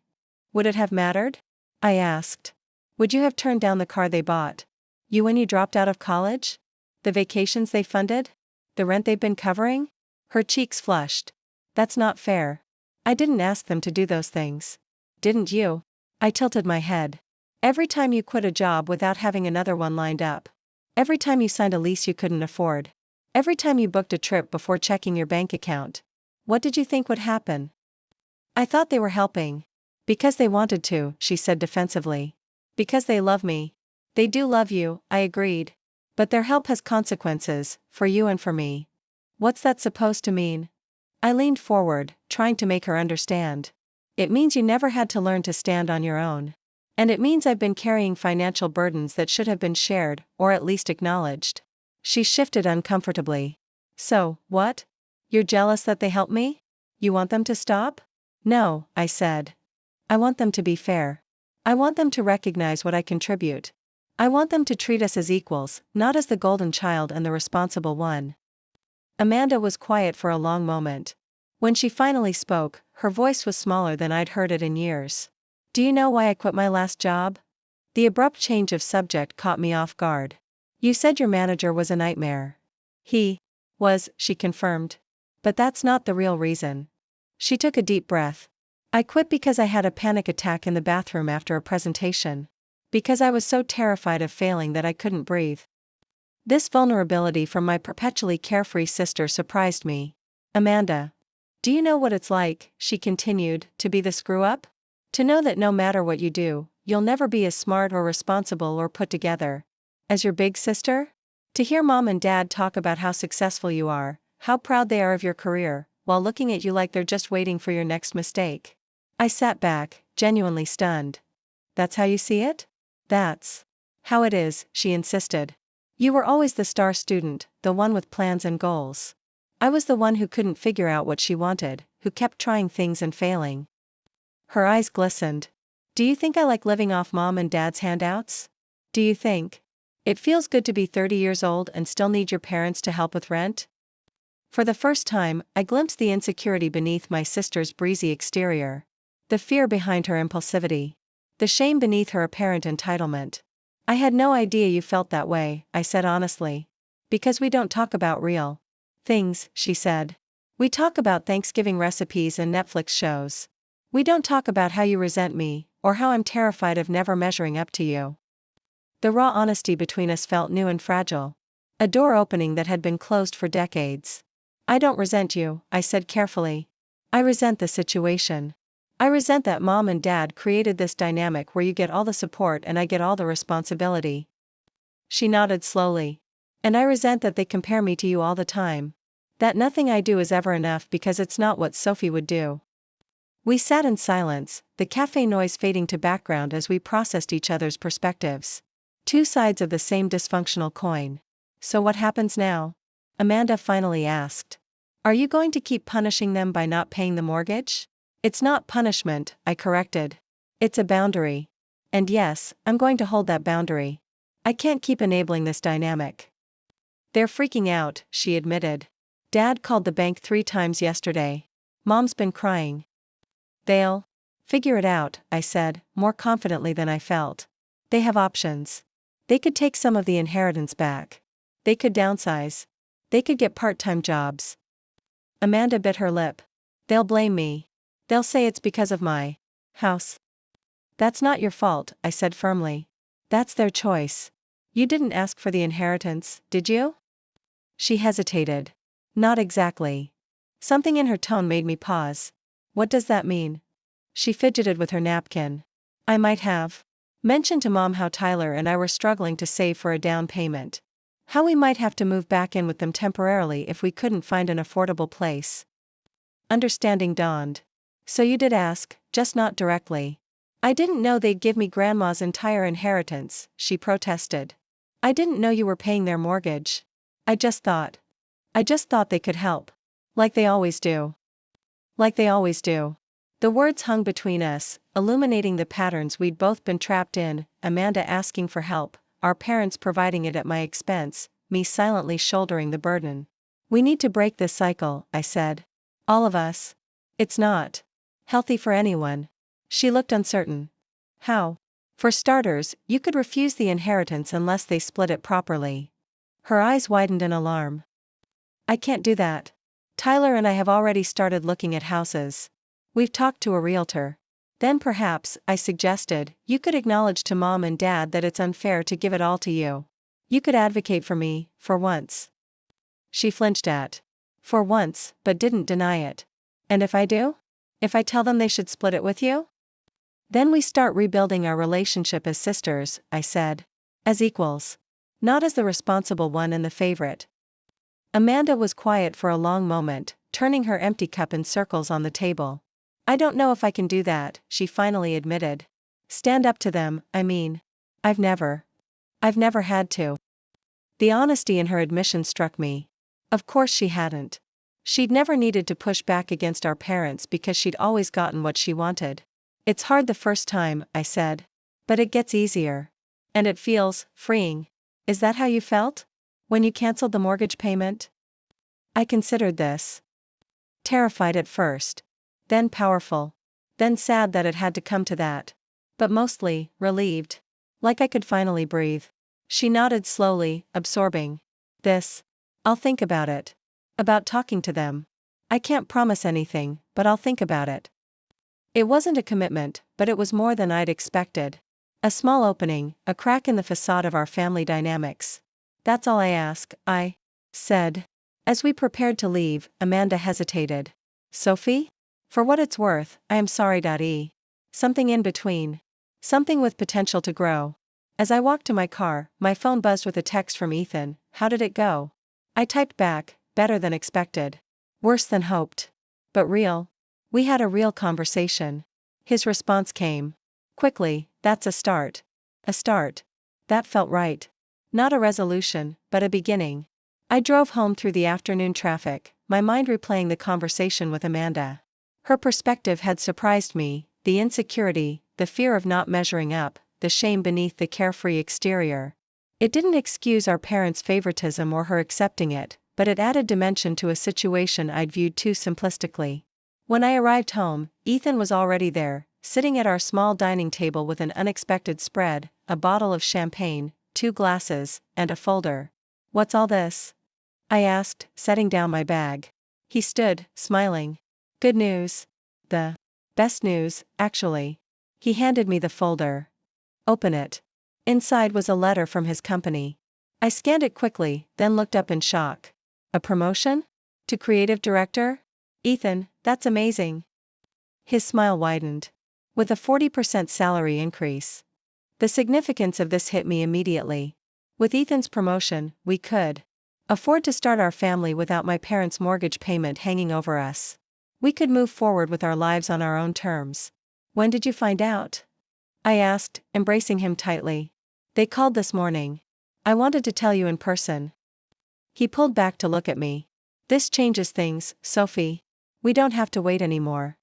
Would it have mattered?" I asked. "Would you have turned down the car they bought? You when you dropped out of college? The vacations they funded? The rent they've been covering?" Her cheeks flushed. "That's not fair. I didn't ask them to do those things." "Didn't you?" I tilted my head. "Every time you quit a job without having another one lined up. Every time you signed a lease you couldn't afford. Every time you booked a trip before checking your bank account. What did you think would happen?" "I thought they were helping. Because they wanted to," she said defensively. "Because they love me." "They do love you," I agreed. "But their help has consequences, for you and for me." "What's that supposed to mean?" I leaned forward, trying to make her understand. "It means you never had to learn to stand on your own. And it means I've been carrying financial burdens that should have been shared, or at least acknowledged." She shifted uncomfortably. "So, what? You're jealous that they help me? You want them to stop?" "No," I said. "I want them to be fair. I want them to recognize what I contribute. I want them to treat us as equals, not as the golden child and the responsible one." Amanda was quiet for a long moment. When she finally spoke, her voice was smaller than I'd heard it in years. "Do you know why I quit my last job?" The abrupt change of subject caught me off guard. "You said your manager was a nightmare." "He was," she confirmed. "But that's not the real reason." She took a deep breath. "I quit because I had a panic attack in the bathroom after a presentation. Because I was so terrified of failing that I couldn't breathe." This vulnerability from my perpetually carefree sister surprised me. "Amanda, do you know what it's like," she continued, "to be the screw-up? To know that no matter what you do, you'll never be as smart or responsible or put together as your big sister? To hear Mom and Dad talk about how successful you are, how proud they are of your career, while looking at you like they're just waiting for your next mistake." I sat back, genuinely stunned. that's how you see it? That's how it is, she insisted. You were always the star student, the one with plans and goals. I was the one who couldn't figure out what she wanted, who kept trying things and failing. Her eyes glistened. Do you think I like living off mom and dad's handouts? Do you think it feels good to be 30 years old and still need your parents to help with rent? For the first time, I glimpsed the insecurity beneath my sister's breezy exterior. The fear behind her impulsivity. The shame beneath her apparent entitlement. I had no idea you felt that way, I said honestly. Because we don't talk about real things, she said. We talk about Thanksgiving recipes and Netflix shows. We don't talk about how you resent me, or how I'm terrified of never measuring up to you. The raw honesty between us felt new and fragile. A door opening that had been closed for decades. I don't resent you, I said carefully. I resent the situation. I resent that mom and dad created this dynamic where you get all the support and I get all the responsibility. She nodded slowly. And I resent that they compare me to you all the time. That nothing I do is ever enough because it's not what Sophie would do. We sat in silence, the cafe noise fading to background as we processed each other's perspectives. Two sides of the same dysfunctional coin. So what happens now? Amanda finally asked. Are you going to keep punishing them by not paying the mortgage? It's not punishment, I corrected. It's a boundary. And yes, I'm going to hold that boundary. I can't keep enabling this dynamic. They're freaking out, she admitted. Dad called the bank 3 times yesterday. Mom's been crying. They'll figure it out, I said, more confidently than I felt. They have options. They could take some of the inheritance back. They could downsize. They could get part-time jobs. Amanda bit her lip. They'll blame me. They'll say it's because of my house. That's not your fault, I said firmly. That's their choice. You didn't ask for the inheritance, did you? She hesitated. Not exactly. Something in her tone made me pause. What does that mean? She fidgeted with her napkin. I might have mentioned to Mom how Tyler and I were struggling to save for a down payment. How we might have to move back in with them temporarily if we couldn't find an affordable place. Understanding dawned. So you did ask, just not directly. I didn't know they'd give me Grandma's entire inheritance, she protested. I didn't know you were paying their mortgage. I just thought they could help. Like they always do. Like they always do. The words hung between us, illuminating the patterns we'd both been trapped in, Amanda asking for help, our parents providing it at my expense, me silently shouldering the burden. We need to break this cycle, I said. All of us. It's not healthy for anyone. She looked uncertain. How? For starters, you could refuse the inheritance unless they split it properly. Her eyes widened in alarm. I can't do that. Tyler and I have already started looking at houses. We've talked to a realtor. Then perhaps, I suggested, you could acknowledge to Mom and Dad that it's unfair to give it all to you. You could advocate for me, for once. She flinched at. For once, but didn't deny it. And if I do? If I tell them they should split it with you? Then we start rebuilding our relationship as sisters, I said. As equals. Not as the responsible one and the favorite. Amanda was quiet for a long moment, turning her empty cup in circles on the table. I don't know if I can do that, she finally admitted. Stand up to them, I mean. I've never had to. The honesty in her admission struck me. Of course she hadn't. She'd never needed to push back against our parents because she'd always gotten what she wanted. It's hard the first time, I said. But it gets easier. And it feels freeing. Is that how you felt? When you canceled the mortgage payment? I considered this. Terrified at first. Then powerful. Then sad that it had to come to that. But mostly, relieved. Like I could finally breathe. She nodded slowly, absorbing this. I'll think about it. About talking to them. I can't promise anything, but I'll think about it. It wasn't a commitment, but it was more than I'd expected. A small opening, a crack in the facade of our family dynamics. That's all I ask, I said. As we prepared to leave, Amanda hesitated. Sophie? For what it's worth, I am sorry. Something in between. Something with potential to grow. As I walked to my car, my phone buzzed with a text from Ethan. How did it go? I typed back, better than expected. Worse than hoped. But real. We had a real conversation. His response came. Quickly, That's a start. A start. That felt right. Not a resolution, but a beginning. I drove home through the afternoon traffic, my mind replaying the conversation with Amanda. Her perspective had surprised me, the insecurity, the fear of not measuring up, the shame beneath the carefree exterior. It didn't excuse our parents' favoritism or her accepting it, but it added dimension to a situation I'd viewed too simplistically. When I arrived home, Ethan was already there, sitting at our small dining table with an unexpected spread, a bottle of champagne, 2 glasses, and a folder. "What's all this?" I asked, setting down my bag. He stood, smiling. "Good news. The best news, actually." He handed me the folder. "Open it." Inside was a letter from his company. I scanned it quickly, then looked up in shock. "A promotion? To creative director? Ethan, that's amazing." His smile widened. "With a 40% salary increase." The significance of this hit me immediately. With Ethan's promotion, we could afford to start our family without my parents' mortgage payment hanging over us. We could move forward with our lives on our own terms. "When did you find out?" I asked, embracing him tightly. "They called this morning. I wanted to tell you in person." He pulled back to look at me. "This changes things, Sophie. We don't have to wait anymore."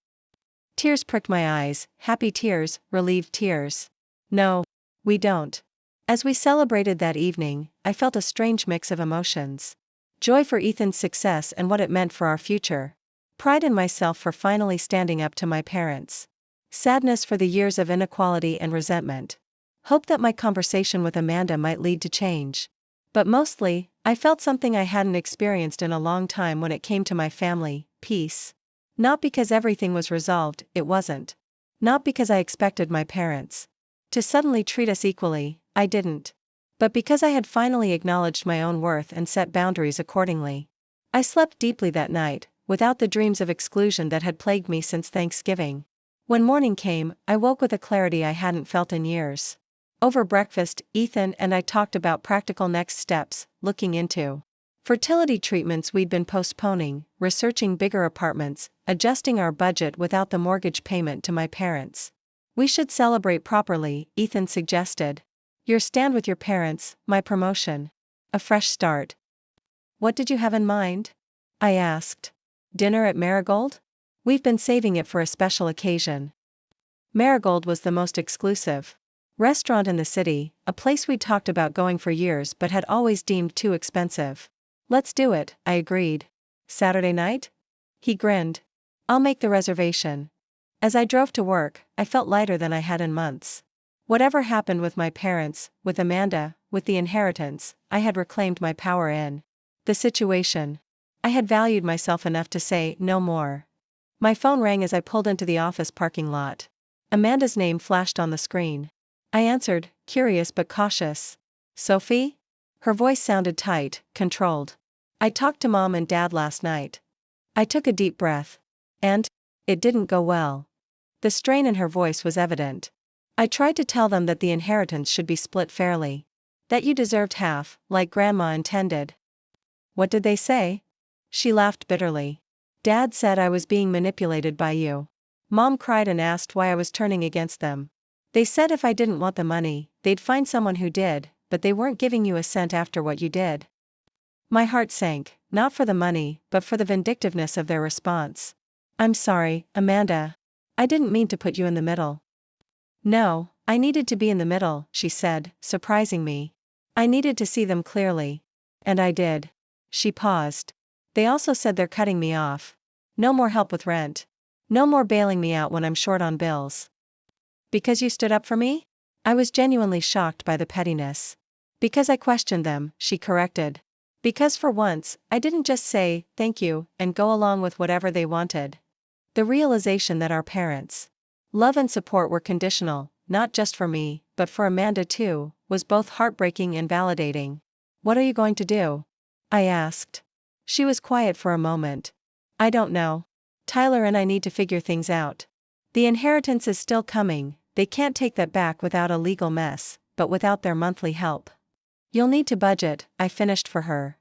Tears pricked my eyes, happy tears, relieved tears. "No, we don't." As we celebrated that evening, I felt a strange mix of emotions. Joy for Ethan's success and what it meant for our future. Pride in myself for finally standing up to my parents. Sadness for the years of inequality and resentment. Hope that my conversation with Amanda might lead to change. But mostly, I felt something I hadn't experienced in a long time when it came to my family: peace. Not because everything was resolved, it wasn't. Not because I expected my parents to suddenly treat us equally, I didn't. But because I had finally acknowledged my own worth and set boundaries accordingly. I slept deeply that night, without the dreams of exclusion that had plagued me since Thanksgiving. When morning came, I woke with a clarity I hadn't felt in years. Over breakfast, Ethan and I talked about practical next steps, looking into fertility treatments we'd been postponing, researching bigger apartments, adjusting our budget without the mortgage payment to my parents. "We should celebrate properly," Ethan suggested. "Your stand with your parents, my promotion. A fresh start." "What did you have in mind?" I asked. "Dinner at Marigold? We've been saving it for a special occasion." Marigold was the most exclusive restaurant in the city, a place we'd talked about going for years but had always deemed too expensive. "Let's do it," I agreed. "Saturday night?" He grinned. "I'll make the reservation." As I drove to work, I felt lighter than I had in months. Whatever happened with my parents, with Amanda, with the inheritance, I had reclaimed my power in the situation. I had valued myself enough to say no more. My phone rang as I pulled into the office parking lot. Amanda's name flashed on the screen. I answered, curious but cautious. "Sophie?" Her voice sounded tight, controlled. "I talked to Mom and Dad last night." I took a deep breath. "And? It didn't go well." The strain in her voice was evident. "I tried to tell them that the inheritance should be split fairly. That you deserved half, like Grandma intended." "What did they say?" She laughed bitterly. "Dad said I was being manipulated by you. Mom cried and asked why I was turning against them. They said if I didn't want the money, they'd find someone who did, but they weren't giving you a cent after what you did." My heart sank, not for the money, but for the vindictiveness of their response. "I'm sorry, Amanda. I didn't mean to put you in the middle." "No, I needed to be in the middle," she said, surprising me. "I needed to see them clearly. And I did." She paused. "They also said they're cutting me off. No more help with rent. No more bailing me out when I'm short on bills." "Because you stood up for me?" I was genuinely shocked by the pettiness. "Because I questioned them," she corrected. "Because for once, I didn't just say, thank you, and go along with whatever they wanted." The realization that our parents' love and support were conditional, not just for me, but for Amanda too, was both heartbreaking and validating. "What are you going to do?" I asked. She was quiet for a moment. "I don't know. Tyler and I need to figure things out. The inheritance is still coming, they can't take that back without a legal mess, but without their monthly help. You'll need to budget," I finished for her.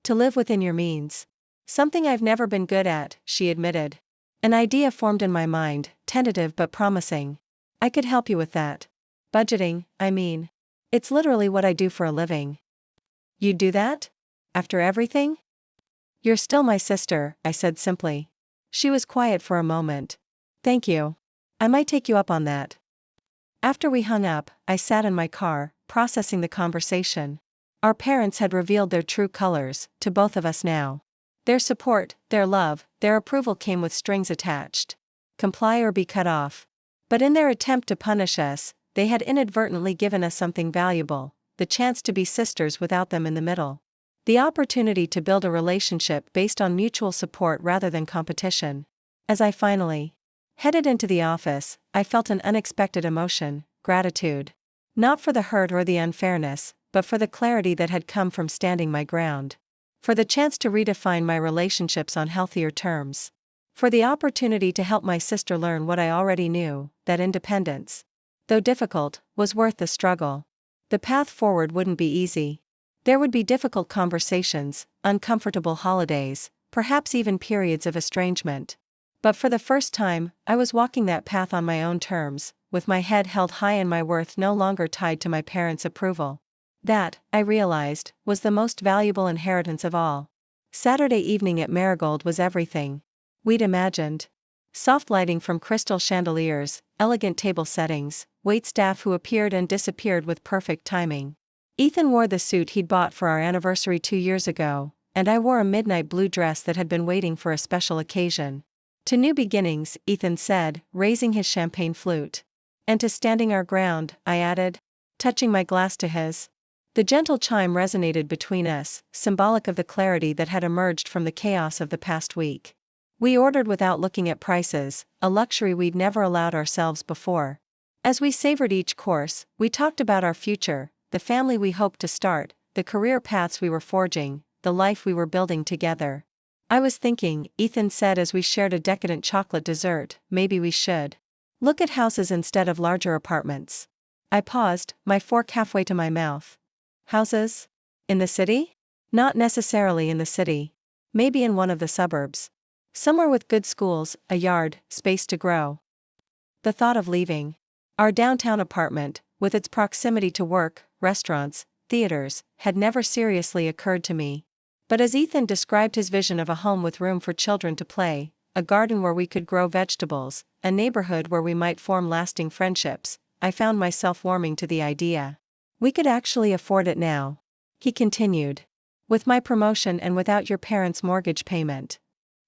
"To live within your means. Something I've never been good at," she admitted. An idea formed in my mind, tentative but promising. "I could help you with that. Budgeting, I mean. It's literally what I do for a living. You do that? After everything? You're still my sister, I said simply. She was quiet for a moment. Thank you. I might take you up on that. After we hung up, I sat in my car, processing the conversation. Our parents had revealed their true colors, to both of us now. Their support, their love, their approval came with strings attached. Comply or be cut off. But in their attempt to punish us, they had inadvertently given us something valuable, the chance to be sisters without them in the middle. The opportunity to build a relationship based on mutual support rather than competition. As I finally headed into the office, I felt an unexpected emotion, gratitude. Not for the hurt or the unfairness, but for the clarity that had come from standing my ground. For the chance to redefine my relationships on healthier terms. For the opportunity to help my sister learn what I already knew, that independence, though difficult, was worth the struggle. The path forward wouldn't be easy. There would be difficult conversations, uncomfortable holidays, perhaps even periods of estrangement. But for the first time, I was walking that path on my own terms, with my head held high and my worth no longer tied to my parents' approval. That, I realized, was the most valuable inheritance of all. Saturday evening at Marigold was everything we'd imagined. Soft lighting from crystal chandeliers, elegant table settings, waitstaff who appeared and disappeared with perfect timing. Ethan wore the suit he'd bought for our anniversary 2 years ago, and I wore a midnight blue dress that had been waiting for a special occasion. To new beginnings, Ethan said, raising his champagne flute. And to standing our ground, I added, touching my glass to his. The gentle chime resonated between us, symbolic of the clarity that had emerged from the chaos of the past week. We ordered without looking at prices, a luxury we'd never allowed ourselves before. As we savored each course, we talked about our future, the family we hoped to start, the career paths we were forging, the life we were building together. I was thinking, Ethan said as we shared a decadent chocolate dessert, maybe we should look at houses instead of larger apartments. I paused, my fork halfway to my mouth. Houses? In the city? Not necessarily in the city. Maybe in one of the suburbs. Somewhere with good schools, a yard, space to grow. The thought of leaving our downtown apartment, with its proximity to work, restaurants, theaters, had never seriously occurred to me. But as Ethan described his vision of a home with room for children to play, a garden where we could grow vegetables, a neighborhood where we might form lasting friendships, I found myself warming to the idea. We could actually afford it now. He continued. With my promotion and without your parents' mortgage payment.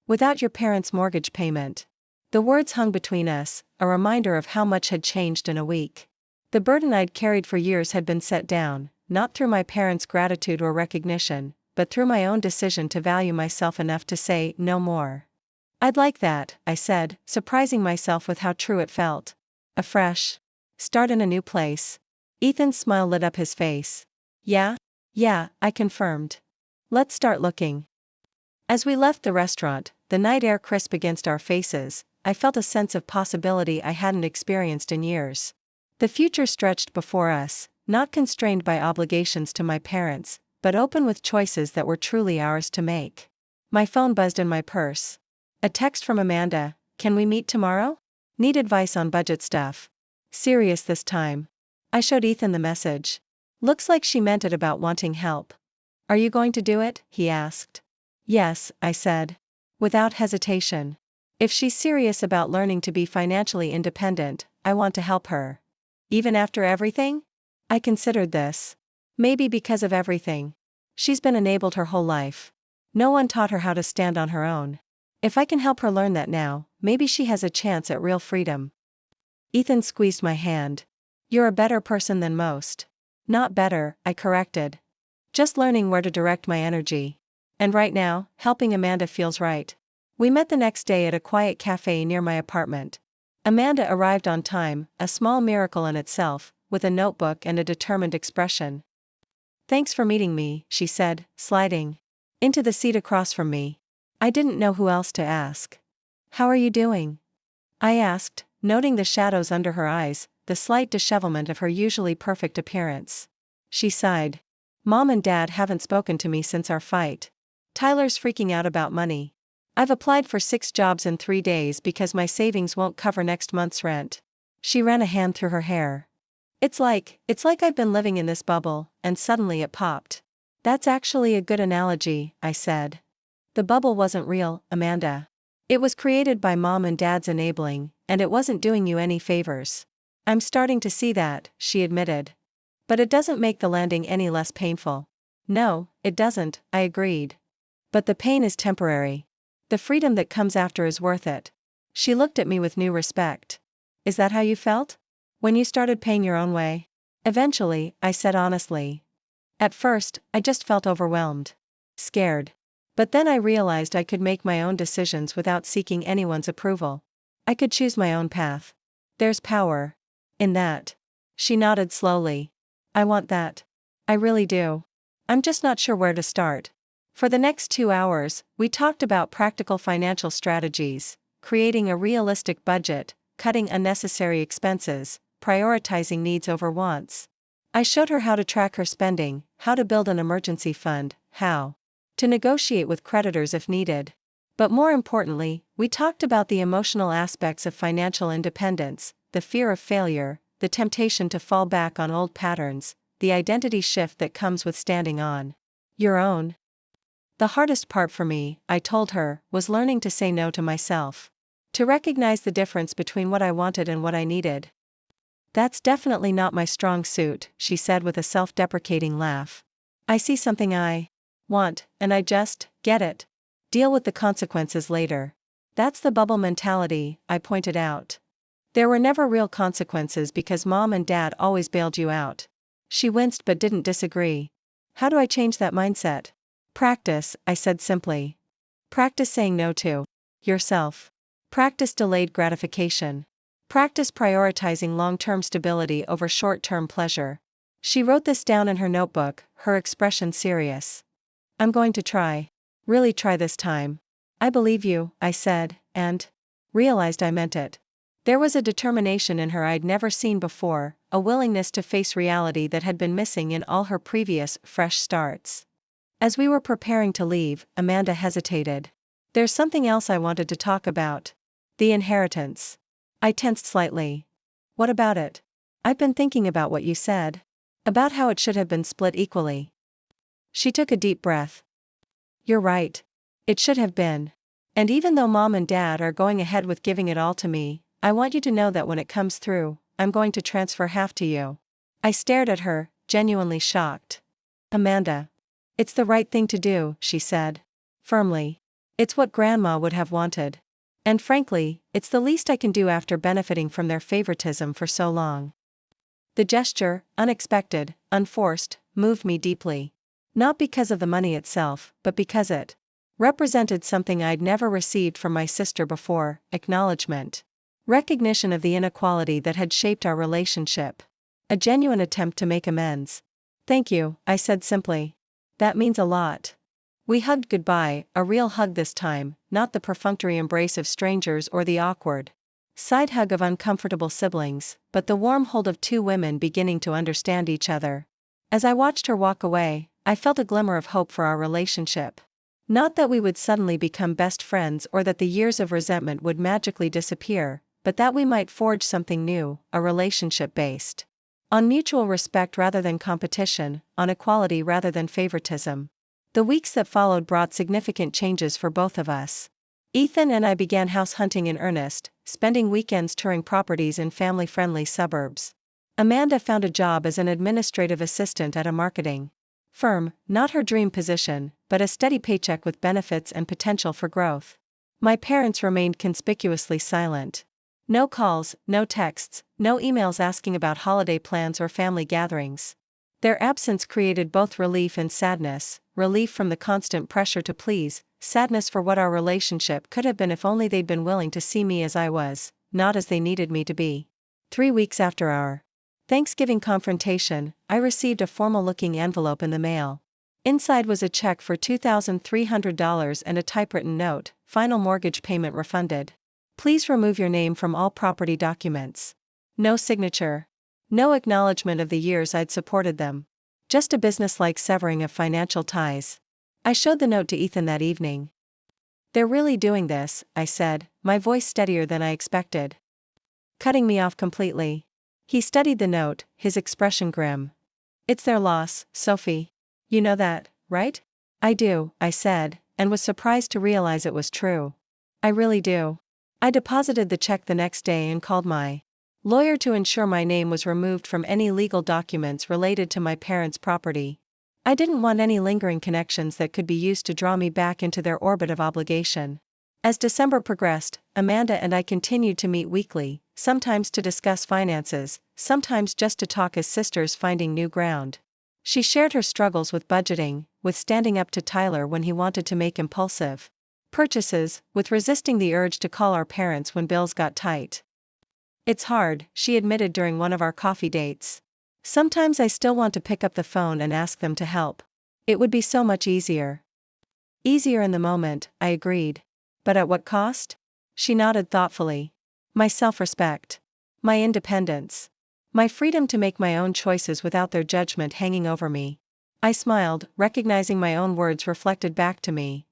Without your parents' mortgage payment. The words hung between us, a reminder of how much had changed in a week. The burden I'd carried for years had been set down, not through my parents' gratitude or recognition, but through my own decision to value myself enough to say no more. I'd like that, I said, surprising myself with how true it felt. A fresh start in a new place. Ethan's smile lit up his face. Yeah, I confirmed. Let's start looking. As we left the restaurant, the night air crisp against our faces, I felt a sense of possibility I hadn't experienced in years. The future stretched before us, not constrained by obligations to my parents, but open with choices that were truly ours to make. My phone buzzed in my purse. A text from Amanda, can we meet tomorrow? Need advice on budget stuff. Serious this time. I showed Ethan the message. Looks like she meant it about wanting help. Are you going to do it? He asked. Yes, I said. Without hesitation. If she's serious about learning to be financially independent, I want to help her. Even after everything? I considered this. Maybe because of everything. She's been enabled her whole life. No one taught her how to stand on her own. If I can help her learn that now, maybe she has a chance at real freedom. Ethan squeezed my hand. You're a better person than most. Not better, I corrected. Just learning where to direct my energy. And right now, helping Amanda feels right. We met the next day at a quiet cafe near my apartment. Amanda arrived on time, a small miracle in itself, with a notebook and a determined expression. Thanks for meeting me, she said, sliding into the seat across from me. I didn't know who else to ask. How are you doing? I asked, noting the shadows under her eyes, the slight dishevelment of her usually perfect appearance. She sighed. Mom and Dad haven't spoken to me since our fight. Tyler's freaking out about money. I've applied for 6 jobs in 3 days because my savings won't cover next month's rent. She ran a hand through her hair. It's like I've been living in this bubble, and suddenly it popped. That's actually a good analogy, I said. The bubble wasn't real, Amanda. It was created by mom and dad's enabling, and it wasn't doing you any favors. I'm starting to see that, she admitted. But it doesn't make the landing any less painful. No, it doesn't, I agreed. But the pain is temporary. The freedom that comes after is worth it. She looked at me with new respect. Is that how you felt? When you started paying your own way? Eventually, I said honestly. At first, I just felt overwhelmed. Scared. But then I realized I could make my own decisions without seeking anyone's approval. I could choose my own path. There's power in that. She nodded slowly. I want that. I really do. I'm just not sure where to start. For the next 2 hours, we talked about practical financial strategies, creating a realistic budget, cutting unnecessary expenses, prioritizing needs over wants. I showed her how to track her spending, how to build an emergency fund, how to negotiate with creditors if needed. But more importantly, we talked about the emotional aspects of financial independence, the fear of failure, the temptation to fall back on old patterns, the identity shift that comes with standing on your own. The hardest part for me, I told her, was learning to say no to myself. To recognize the difference between what I wanted and what I needed. That's definitely not my strong suit, she said with a self-deprecating laugh. I see something I want, and I just get it. Deal with the consequences later. That's the bubble mentality, I pointed out. There were never real consequences because mom and dad always bailed you out. She winced but didn't disagree. How do I change that mindset? Practice, I said simply. Practice saying no to yourself. Practice delayed gratification. Practice prioritizing long-term stability over short-term pleasure. She wrote this down in her notebook, her expression serious. I'm going to try. Really try this time. I believe you, I said, and realized I meant it. There was a determination in her I'd never seen before, a willingness to face reality that had been missing in all her previous, fresh starts. As we were preparing to leave, Amanda hesitated. There's something else I wanted to talk about. The inheritance. I tensed slightly. What about it? I've been thinking about what you said. About how it should have been split equally. She took a deep breath. You're right. It should have been. And even though mom and dad are going ahead with giving it all to me, I want you to know that when it comes through, I'm going to transfer half to you. I stared at her, genuinely shocked. Amanda. It's the right thing to do, she said. Firmly. It's what Grandma would have wanted. And frankly, it's the least I can do after benefiting from their favoritism for so long. The gesture, unexpected, unforced, moved me deeply. Not because of the money itself, but because it represented something I'd never received from my sister before, acknowledgement. Recognition of the inequality that had shaped our relationship. A genuine attempt to make amends. Thank you, I said simply. That means a lot. We hugged goodbye, a real hug this time, not the perfunctory embrace of strangers or the awkward side hug of uncomfortable siblings, but the warm hold of two women beginning to understand each other. As I watched her walk away, I felt a glimmer of hope for our relationship. Not that we would suddenly become best friends or that the years of resentment would magically disappear, but that we might forge something new, a relationship based on mutual respect rather than competition, on equality rather than favoritism. The weeks that followed brought significant changes for both of us. Ethan and I began house hunting in earnest, spending weekends touring properties in family-friendly suburbs. Amanda found a job as an administrative assistant at a marketing firm, not her dream position, but a steady paycheck with benefits and potential for growth. My parents remained conspicuously silent. No calls, no texts, no emails asking about holiday plans or family gatherings. Their absence created both relief and sadness, relief from the constant pressure to please, sadness for what our relationship could have been if only they'd been willing to see me as I was, not as they needed me to be. 3 weeks after our Thanksgiving confrontation, I received a formal-looking envelope in the mail. Inside was a check for $2,300 and a typewritten note, final mortgage payment refunded. Please remove your name from all property documents. No signature. No acknowledgement of the years I'd supported them. Just a business-like severing of financial ties. I showed the note to Ethan that evening. They're really doing this, I said, my voice steadier than I expected. Cutting me off completely. He studied the note, his expression grim. "It's their loss, Sophie. You know that, right?" "I do," I said, and was surprised to realize it was true. "I really do." I deposited the check the next day and called my lawyer to ensure my name was removed from any legal documents related to my parents' property. I didn't want any lingering connections that could be used to draw me back into their orbit of obligation. As December progressed, Amanda and I continued to meet weekly, sometimes to discuss finances, sometimes just to talk as sisters finding new ground. She shared her struggles with budgeting, with standing up to Tyler when he wanted to make impulsive purchases, with resisting the urge to call our parents when bills got tight. "It's hard," she admitted during one of our coffee dates. "Sometimes I still want to pick up the phone and ask them to help. It would be so much easier." "Easier in the moment," I agreed. "But at what cost?" She nodded thoughtfully. "My self-respect. My independence. My freedom to make my own choices without their judgment hanging over me." I smiled, recognizing my own words reflected back to me.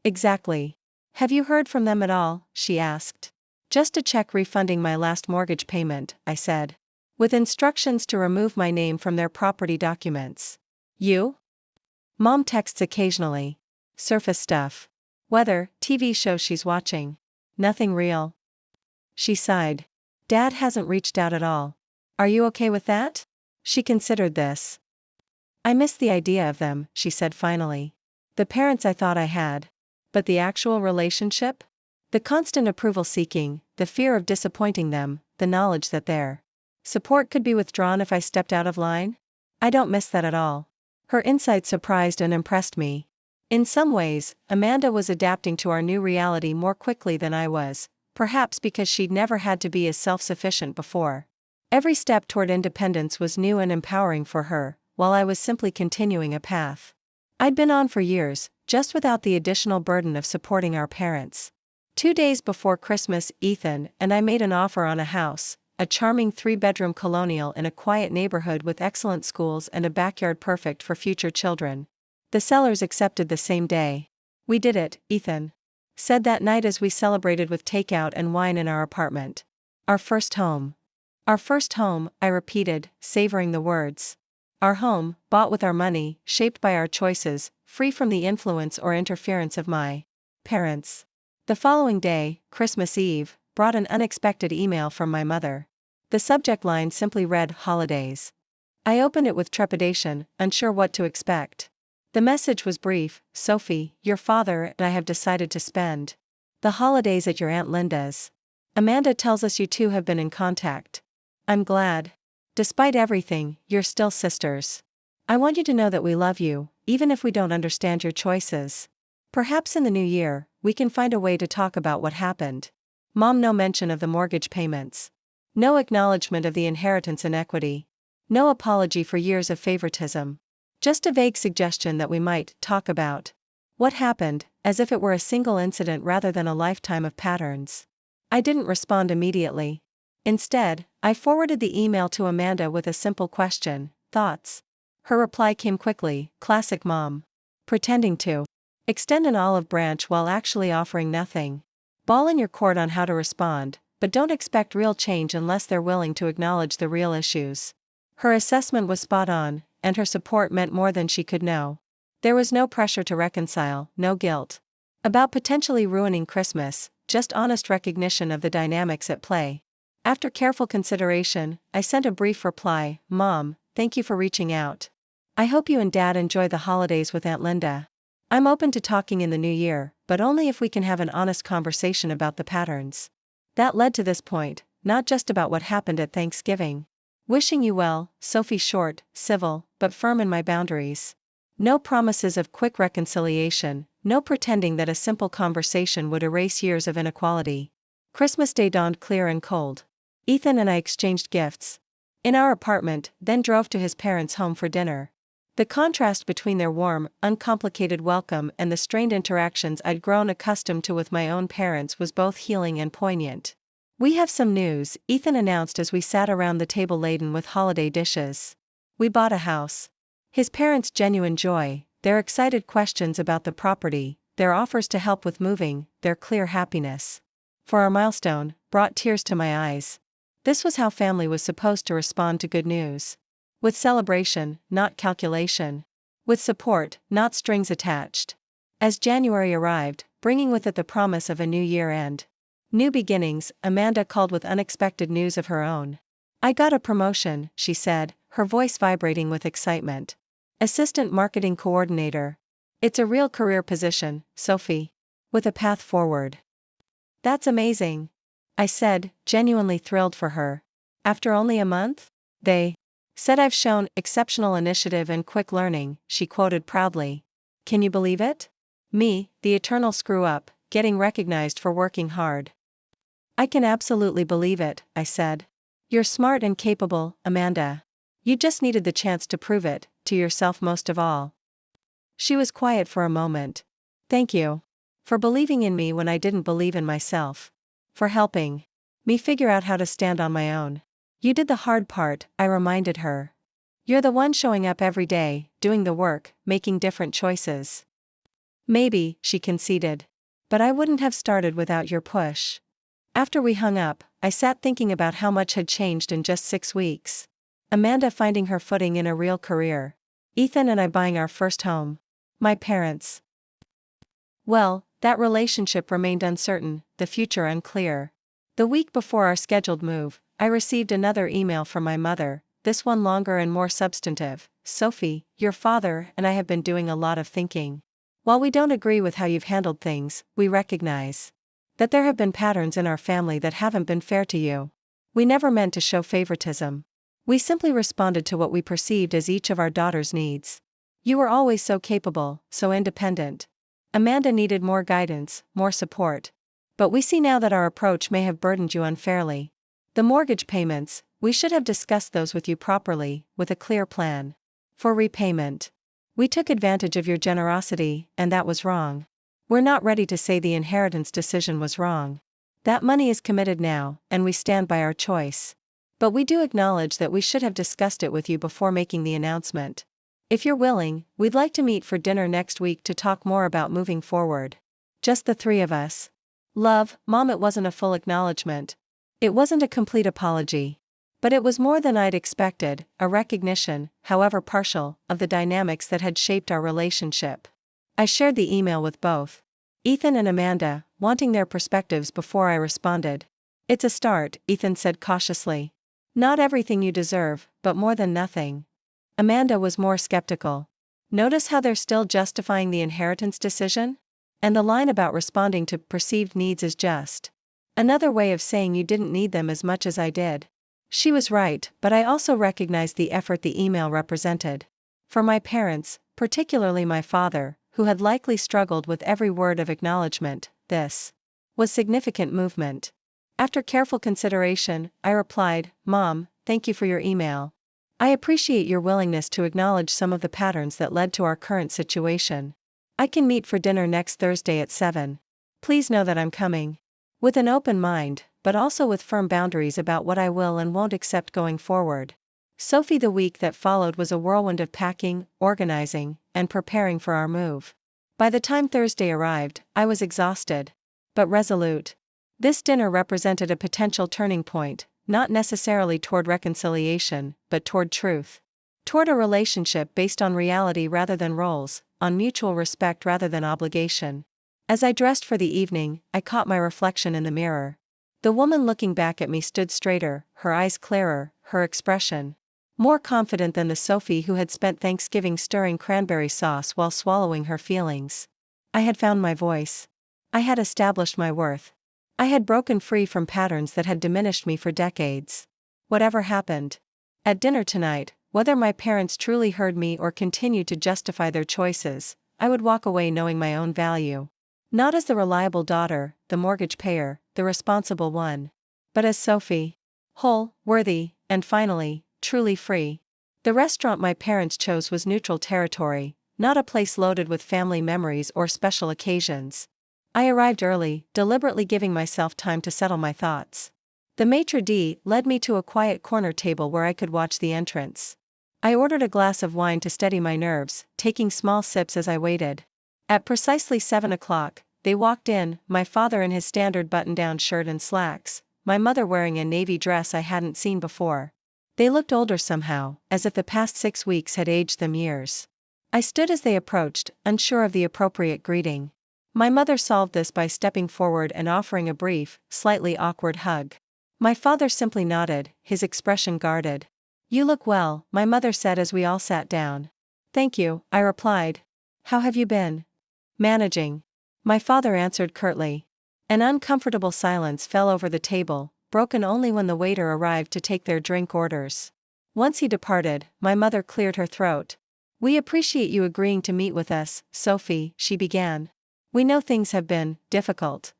"Exactly. Have you heard from them at all?" she asked. "Just a check refunding my last mortgage payment," I said. "With instructions to remove my name from their property documents." "You?" "Mom texts occasionally. Surface stuff. Weather, TV shows she's watching. Nothing real." She sighed. "Dad hasn't reached out at all. Are you okay with that?" She considered this. "I miss the idea of them," she said finally. "The parents I thought I had. But the actual relationship? The constant approval seeking, the fear of disappointing them, the knowledge that their support could be withdrawn if I stepped out of line? I don't miss that at all." Her insight surprised and impressed me. In some ways, Amanda was adapting to our new reality more quickly than I was, perhaps because she'd never had to be as self-sufficient before. Every step toward independence was new and empowering for her, while I was simply continuing a path I'd been on for years, just without the additional burden of supporting our parents. 2 days before Christmas, Ethan and I made an offer on a house, a charming 3-bedroom colonial in a quiet neighborhood with excellent schools and a backyard perfect for future children. The sellers accepted the same day. "We did it," Ethan said that night as we celebrated with takeout and wine in our apartment. "Our first home." "Our first home," I repeated, savoring the words. Our home, bought with our money, shaped by our choices, free from the influence or interference of my parents. The following day, Christmas Eve, brought an unexpected email from my mother. The subject line simply read, "Holidays." I opened it with trepidation, unsure what to expect. The message was brief: "Sophie, your father and I have decided to spend the holidays at your Aunt Linda's. Amanda tells us you two have been in contact. I'm glad. Despite everything, you're still sisters. I want you to know that we love you, even if we don't understand your choices. Perhaps in the new year, we can find a way to talk about what happened." Mom, no mention of the mortgage payments. No acknowledgement of the inheritance inequity. No apology for years of favoritism. Just a vague suggestion that we might talk about what happened, as if it were a single incident rather than a lifetime of patterns. I didn't respond immediately. Instead, I forwarded the email to Amanda with a simple question: "Thoughts?" Her reply came quickly: "Classic mom. Pretending to extend an olive branch while actually offering nothing. Ball in your court on how to respond, but don't expect real change unless they're willing to acknowledge the real issues." Her assessment was spot on, and her support meant more than she could know. There was no pressure to reconcile, no guilt about potentially ruining Christmas, just honest recognition of the dynamics at play. After careful consideration, I sent a brief reply: "Mom, thank you for reaching out. I hope you and Dad enjoy the holidays with Aunt Linda. I'm open to talking in the new year, but only if we can have an honest conversation about the patterns that led to this point, not just about what happened at Thanksgiving. Wishing you well, Sophie." Short, civil, but firm in my boundaries. No promises of quick reconciliation, no pretending that a simple conversation would erase years of inequality. Christmas Day dawned clear and cold. Ethan and I exchanged gifts in our apartment, then drove to his parents' home for dinner. The contrast between their warm, uncomplicated welcome and the strained interactions I'd grown accustomed to with my own parents was both healing and poignant. "We have some news," Ethan announced as we sat around the table laden with holiday dishes. "We bought a house." His parents' genuine joy, their excited questions about the property, their offers to help with moving, their clear happiness for our milestone, brought tears to my eyes. This was how family was supposed to respond to good news. With celebration, not calculation. With support, not strings attached. As January arrived, bringing with it the promise of a new year-end. New beginnings, Amanda called with unexpected news of her own. "I got a promotion," she said, her voice vibrating with excitement. "Assistant Marketing Coordinator. It's a real career position, Sophie. With a path forward." "That's amazing," I said, genuinely thrilled for her. "After only a month?" "They said I've shown exceptional initiative and quick learning," she quoted proudly. "Can you believe it? Me, the eternal screw-up, getting recognized for working hard." "I can absolutely believe it," I said. "You're smart and capable, Amanda. You just needed the chance to prove it, to yourself most of all." She was quiet for a moment. "Thank you. For believing in me when I didn't believe in myself. For helping me figure out how to stand on my own. You did the hard part," I reminded her. "You're the one showing up every day, doing the work, making different choices." "Maybe," she conceded. "But I wouldn't have started without your push." After we hung up, I sat thinking about how much had changed in just 6 weeks. Amanda finding her footing in a real career. Ethan and I buying our first home. My parents. Well, that relationship remained uncertain, the future unclear. The week before our scheduled move, I received another email from my mother, this one longer and more substantive. "Sophie, your father and I have been doing a lot of thinking. While we don't agree with how you've handled things, we recognize that there have been patterns in our family that haven't been fair to you. We never meant to show favoritism. We simply responded to what we perceived as each of our daughter's needs. You were always so capable, so independent. Amanda needed more guidance, more support. But we see now that our approach may have burdened you unfairly. The mortgage payments, we should have discussed those with you properly, with a clear plan for repayment. We took advantage of your generosity, and that was wrong. We're not ready to say the inheritance decision was wrong. That money is committed now, and we stand by our choice. But we do acknowledge that we should have discussed it with you before making the announcement. If you're willing, we'd like to meet for dinner next week to talk more about moving forward. Just the 3 of us. Love, Mom." It wasn't a full acknowledgement. It wasn't a complete apology. But it was more than I'd expected, a recognition, however partial, of the dynamics that had shaped our relationship. I shared the email with both Ethan and Amanda, wanting their perspectives before I responded. "It's a start," Ethan said cautiously. "Not everything you deserve, but more than nothing." Amanda was more skeptical. "Notice how they're still justifying the inheritance decision? And the line about responding to perceived needs is just another way of saying you didn't need them as much as I did." She was right, but I also recognized the effort the email represented. For my parents, particularly my father, who had likely struggled with every word of acknowledgement, this was significant movement. After careful consideration, I replied, "Mom, thank you for your email. I appreciate your willingness to acknowledge some of the patterns that led to our current situation. I can meet for dinner next Thursday at 7. Please know that I'm coming. With an open mind, but also with firm boundaries about what I will and won't accept going forward." Sophie, the week that followed was a whirlwind of packing, organizing, and preparing for our move. By the time Thursday arrived, I was exhausted, but resolute. This dinner represented a potential turning point, not necessarily toward reconciliation, but toward truth. Toward a relationship based on reality rather than roles, on mutual respect rather than obligation. As I dressed for the evening, I caught my reflection in the mirror. The woman looking back at me stood straighter, her eyes clearer, her expression more confident than the Sophie who had spent Thanksgiving stirring cranberry sauce while swallowing her feelings. I had found my voice. I had established my worth. I had broken free from patterns that had diminished me for decades. Whatever happened at dinner tonight, whether my parents truly heard me or continued to justify their choices, I would walk away knowing my own value. Not as the reliable daughter, the mortgage payer, the responsible one, but as Sophie. Whole, worthy, and finally, truly free. The restaurant my parents chose was neutral territory, not a place loaded with family memories or special occasions. I arrived early, deliberately giving myself time to settle my thoughts. The maitre d' led me to a quiet corner table where I could watch the entrance. I ordered a glass of wine to steady my nerves, taking small sips as I waited. At precisely 7 o'clock, they walked in, my father in his standard button-down shirt and slacks, my mother wearing a navy dress I hadn't seen before. They looked older somehow, as if the past 6 weeks had aged them years. I stood as they approached, unsure of the appropriate greeting. My mother solved this by stepping forward and offering a brief, slightly awkward hug. My father simply nodded, his expression guarded. "You look well," my mother said as we all sat down. "Thank you," I replied. "How have you been?" "Managing," my father answered curtly. An uncomfortable silence fell over the table, broken only when the waiter arrived to take their drink orders. Once he departed, my mother cleared her throat. "We appreciate you agreeing to meet with us, Sophie," she began. "We know things have been difficult."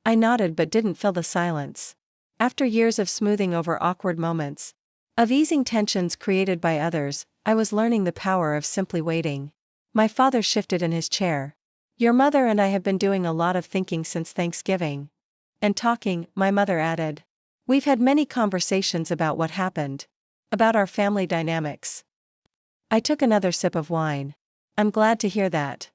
I nodded but didn't fill the silence. After years of smoothing over awkward moments, of easing tensions created by others, I was learning the power of simply waiting. My father shifted in his chair. "Your mother and I have been doing a lot of thinking since Thanksgiving." "And talking," my mother added. "We've had many conversations about what happened. About our family dynamics." I took another sip of wine. "I'm glad to hear that."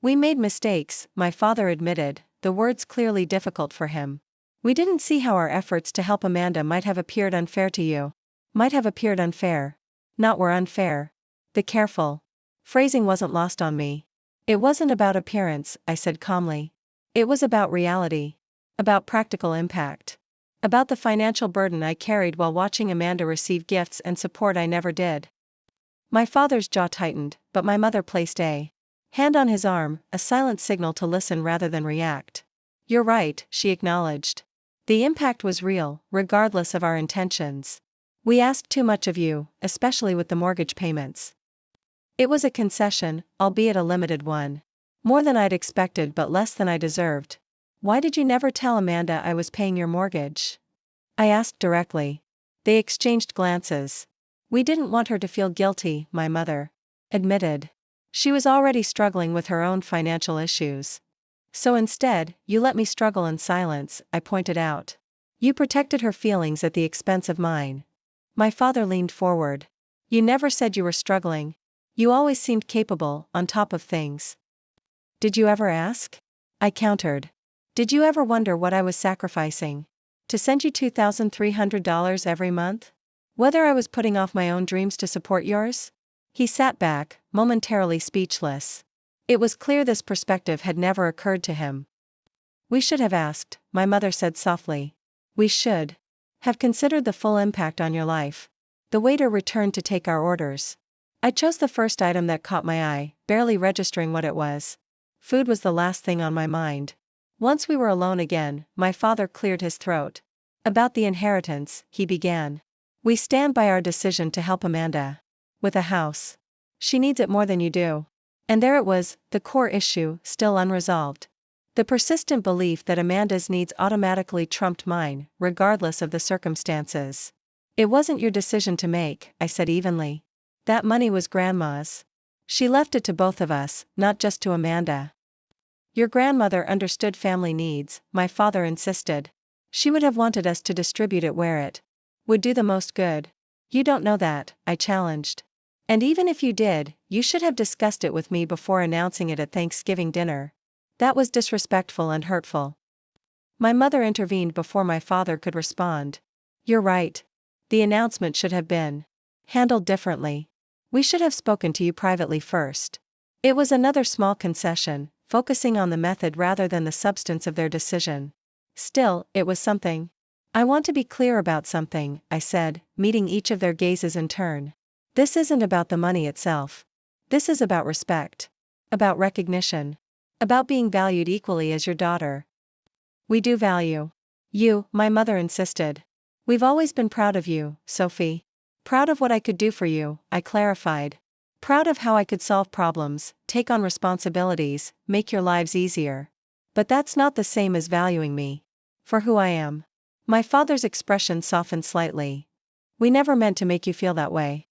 "We made mistakes," my father admitted, the words clearly difficult for him. "We didn't see how our efforts to help Amanda might have appeared unfair to you." Might have appeared unfair. Not were unfair. The careful phrasing wasn't lost on me. "It wasn't about appearance," I said calmly. "It was about reality. About practical impact. About the financial burden I carried while watching Amanda receive gifts and support I never did." My father's jaw tightened, but my mother placed a hand on his arm, a silent signal to listen rather than react. "You're right," she acknowledged. "The impact was real, regardless of our intentions. We asked too much of you, especially with the mortgage payments." It was a concession, albeit a limited one. More than I'd expected but less than I deserved. "Why did you never tell Amanda I was paying your mortgage?" I asked directly. They exchanged glances. "We didn't want her to feel guilty," my mother admitted. "She was already struggling with her own financial issues. So instead, you let me struggle in silence," I pointed out. "You protected her feelings at the expense of mine." My father leaned forward. "You never said you were struggling. You always seemed capable, on top of things." "Did you ever ask?" I countered. "Did you ever wonder what I was sacrificing? To send you $2,300 every month? Whether I was putting off my own dreams to support yours?" He sat back, momentarily speechless. It was clear this perspective had never occurred to him. "We should have asked," my mother said softly. "We should have considered the full impact on your life." The waiter returned to take our orders. I chose the first item that caught my eye, barely registering what it was. Food was the last thing on my mind. Once we were alone again, my father cleared his throat. "About the inheritance," he began. "We stand by our decision to help Amanda with a house. She needs it more than you do." And there it was, the core issue, still unresolved. The persistent belief that Amanda's needs automatically trumped mine, regardless of the circumstances. "It wasn't your decision to make," I said evenly. "That money was Grandma's. She left it to both of us, not just to Amanda." "Your grandmother understood family needs," my father insisted. "She would have wanted us to distribute it where it would do the most good." "You don't know that," I challenged. "And even if you did, you should have discussed it with me before announcing it at Thanksgiving dinner. That was disrespectful and hurtful." My mother intervened before my father could respond. "You're right. The announcement should have been handled differently. We should have spoken to you privately first." It was another small concession, focusing on the method rather than the substance of their decision. Still, it was something. "I want to be clear about something," I said, meeting each of their gazes in turn. "This isn't about the money itself. This is about respect. About recognition. About being valued equally as your daughter." "We do value you," my mother insisted. "We've always been proud of you, Sophie." "Proud of what I could do for you," I clarified. "Proud of how I could solve problems, take on responsibilities, make your lives easier. But that's not the same as valuing me for who I am." My father's expression softened slightly. "We never meant to make you feel that way."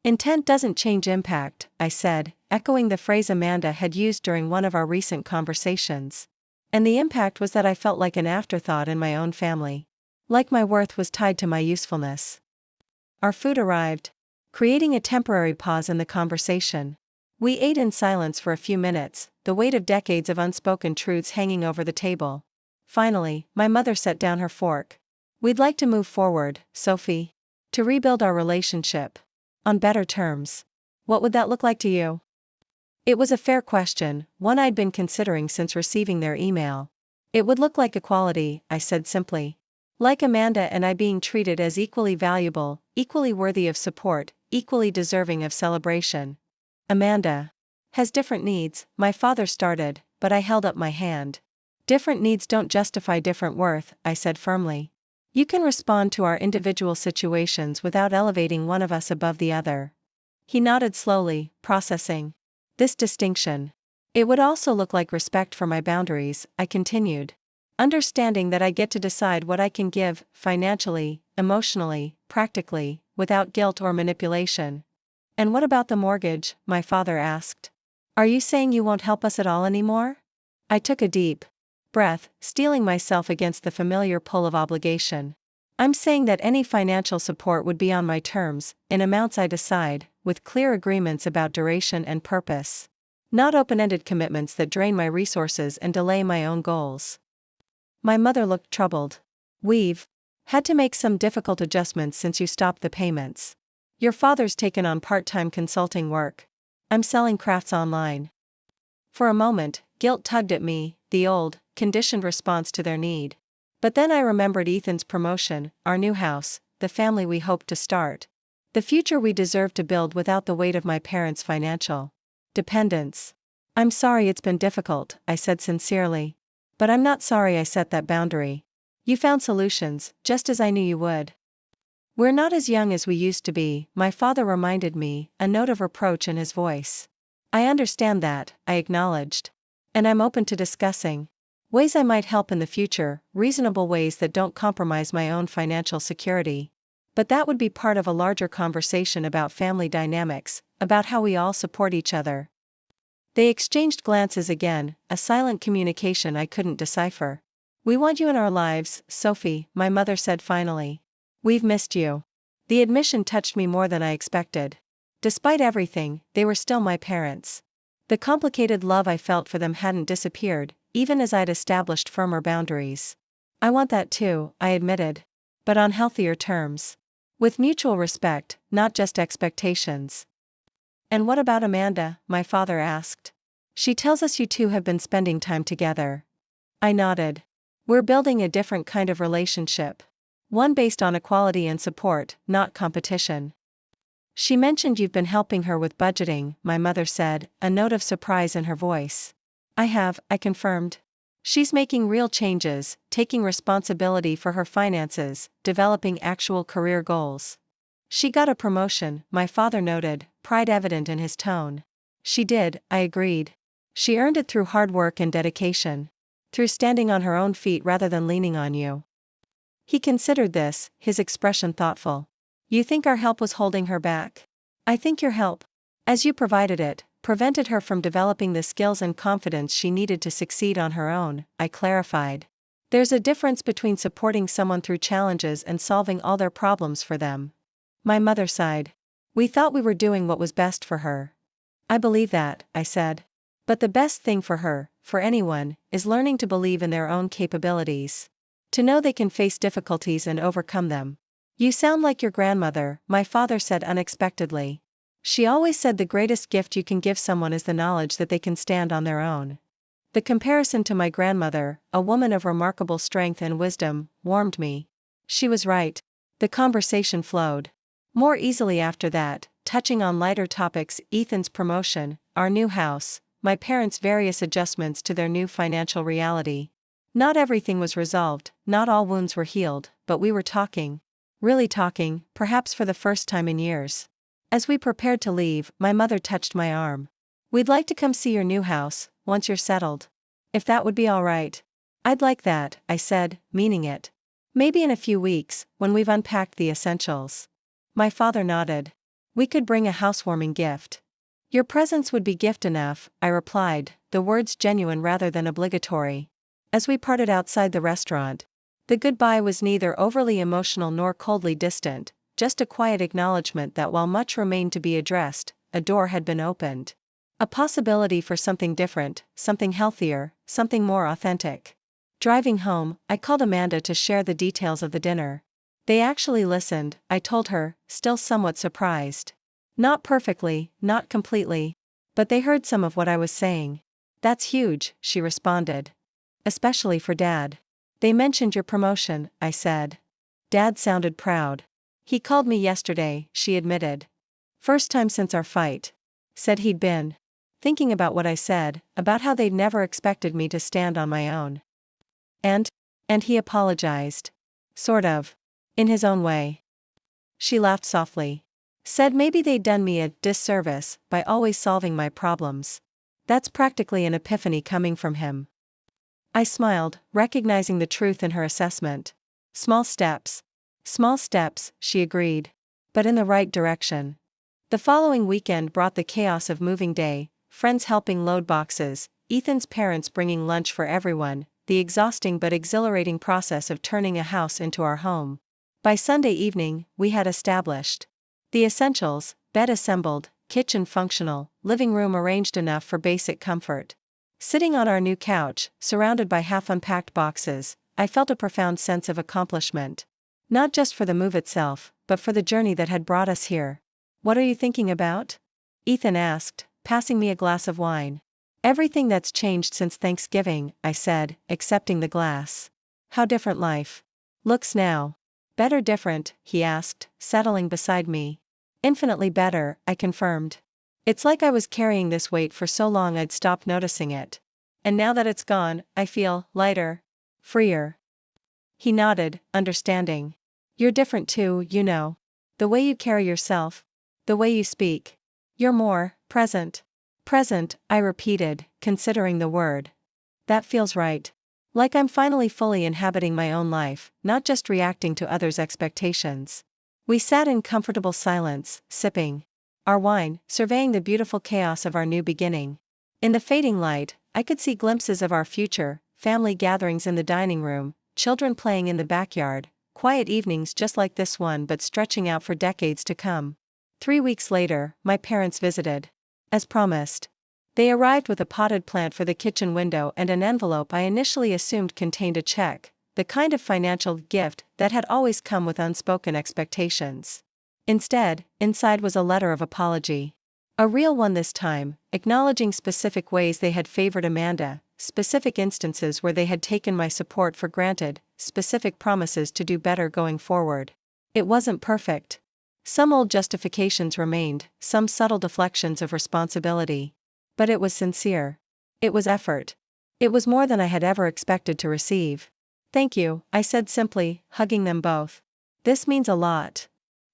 "Intent doesn't change impact," I said, echoing the phrase Amanda had used during one of our recent conversations. "And the impact was that I felt like an afterthought in my own family. Like my worth was tied to my usefulness." Our food arrived, creating a temporary pause in the conversation. We ate in silence for a few minutes, the weight of decades of unspoken truths hanging over the table. Finally, my mother set down her fork. We'd like to move forward, Sophie. To rebuild our relationship. On better terms. What would that look like to you? It was a fair question, one I'd been considering since receiving their email. It would look like equality, I said simply. Like Amanda and I being treated as equally valuable, equally worthy of support, equally deserving of celebration. Amanda has different needs, my father started, but I held up my hand. Different needs don't justify different worth, I said firmly. You can respond to our individual situations without elevating one of us above the other. He nodded slowly, processing this distinction. It would also look like respect for my boundaries, I continued. Understanding that I get to decide what I can give, financially, emotionally, practically, without guilt or manipulation. And what about the mortgage? My father asked. Are you saying you won't help us at all anymore? I took a deep breath, steeling myself against the familiar pull of obligation. I'm saying that any financial support would be on my terms, in amounts I decide, with clear agreements about duration and purpose. Not open-ended commitments that drain my resources and delay my own goals. My mother looked troubled. We've had to make some difficult adjustments since you stopped the payments. Your father's taken on part-time consulting work. I'm selling crafts online. For a moment, guilt tugged at me, the old, conditioned response to their need. But then I remembered Ethan's promotion, our new house, the family we hoped to start. The future we deserved to build without the weight of my parents' financial dependence. I'm sorry it's been difficult, I said sincerely. But I'm not sorry I set that boundary. You found solutions, just as I knew you would. We're not as young as we used to be, my father reminded me, a note of reproach in his voice. I understand that, I acknowledged. And I'm open to discussing ways I might help in the future, reasonable ways that don't compromise my own financial security. But that would be part of a larger conversation about family dynamics, about how we all support each other. They exchanged glances again, a silent communication I couldn't decipher. We want you in our lives, Sophie, my mother said finally. We've missed you. The admission touched me more than I expected. Despite everything, they were still my parents. The complicated love I felt for them hadn't disappeared, even as I'd established firmer boundaries. I want that too, I admitted. But on healthier terms. With mutual respect, not just expectations. And what about Amanda? My father asked. She tells us you two have been spending time together. I nodded. We're building a different kind of relationship. One based on equality and support, not competition. She mentioned you've been helping her with budgeting, my mother said, a note of surprise in her voice. I have, I confirmed. She's making real changes, taking responsibility for her finances, developing actual career goals. She got a promotion, my father noted, pride evident in his tone. She did, I agreed. She earned it through hard work and dedication. Through standing on her own feet rather than leaning on you. He considered this, his expression thoughtful. You think our help was holding her back? I think your help, as you provided it, prevented her from developing the skills and confidence she needed to succeed on her own, I clarified. There's a difference between supporting someone through challenges and solving all their problems for them. My mother sighed. We thought we were doing what was best for her. I believe that, I said. But the best thing for her, for anyone, is learning to believe in their own capabilities. To know they can face difficulties and overcome them. You sound like your grandmother, my father said unexpectedly. She always said the greatest gift you can give someone is the knowledge that they can stand on their own. The comparison to my grandmother, a woman of remarkable strength and wisdom, warmed me. She was right. The conversation flowed more easily after that, touching on lighter topics: Ethan's promotion, our new house, my parents' various adjustments to their new financial reality. Not everything was resolved, not all wounds were healed, but we were talking. Really talking, perhaps for the first time in years. As we prepared to leave, my mother touched my arm. We'd like to come see your new house, once you're settled. If that would be all right. I'd like that, I said, meaning it. Maybe in a few weeks, when we've unpacked the essentials. My father nodded. We could bring a housewarming gift. Your presence would be gift enough, I replied, the words genuine rather than obligatory. As we parted outside the restaurant, the goodbye was neither overly emotional nor coldly distant, just a quiet acknowledgement that while much remained to be addressed, a door had been opened. A possibility for something different, something healthier, something more authentic. Driving home, I called Amanda to share the details of the dinner. They actually listened, I told her, still somewhat surprised. Not perfectly, not completely. But they heard some of what I was saying. That's huge, she responded. Especially for Dad. They mentioned your promotion, I said. Dad sounded proud. He called me yesterday, she admitted. First time since our fight. Said he'd been thinking about what I said, about how they'd never expected me to stand on my own. And he apologized. Sort of. In his own way. She laughed softly. Said maybe they'd done me a disservice by always solving my problems. That's practically an epiphany coming from him. I smiled, recognizing the truth in her assessment. Small steps. Small steps, she agreed. But in the right direction. The following weekend brought the chaos of moving day, friends helping load boxes, Ethan's parents bringing lunch for everyone, the exhausting but exhilarating process of turning a house into our home. By Sunday evening, we had established the essentials: bed assembled, kitchen functional, living room arranged enough for basic comfort. Sitting on our new couch, surrounded by half-unpacked boxes, I felt a profound sense of accomplishment. Not just for the move itself, but for the journey that had brought us here. What are you thinking about? Ethan asked, passing me a glass of wine. Everything that's changed since Thanksgiving, I said, accepting the glass. How different life looks now. Better different, he asked, settling beside me. Infinitely better, I confirmed. It's like I was carrying this weight for so long I'd stopped noticing it. And now that it's gone, I feel lighter. Freer. He nodded, understanding. You're different too, you know. The way you carry yourself. The way you speak. You're more present. Present, I repeated, considering the word. That feels right. Like I'm finally fully inhabiting my own life, not just reacting to others' expectations. We sat in comfortable silence, sipping our wine, surveying the beautiful chaos of our new beginning. In the fading light, I could see glimpses of our future: family gatherings in the dining room, children playing in the backyard, quiet evenings just like this one but stretching out for decades to come. 3 weeks later, my parents visited. As promised. They arrived with a potted plant for the kitchen window and an envelope I initially assumed contained a check, the kind of financial gift that had always come with unspoken expectations. Instead, inside was a letter of apology. A real one this time, acknowledging specific ways they had favored Amanda, specific instances where they had taken my support for granted, specific promises to do better going forward. It wasn't perfect. Some old justifications remained, some subtle deflections of responsibility. But it was sincere. It was effort. It was more than I had ever expected to receive. Thank you, I said simply, hugging them both. This means a lot.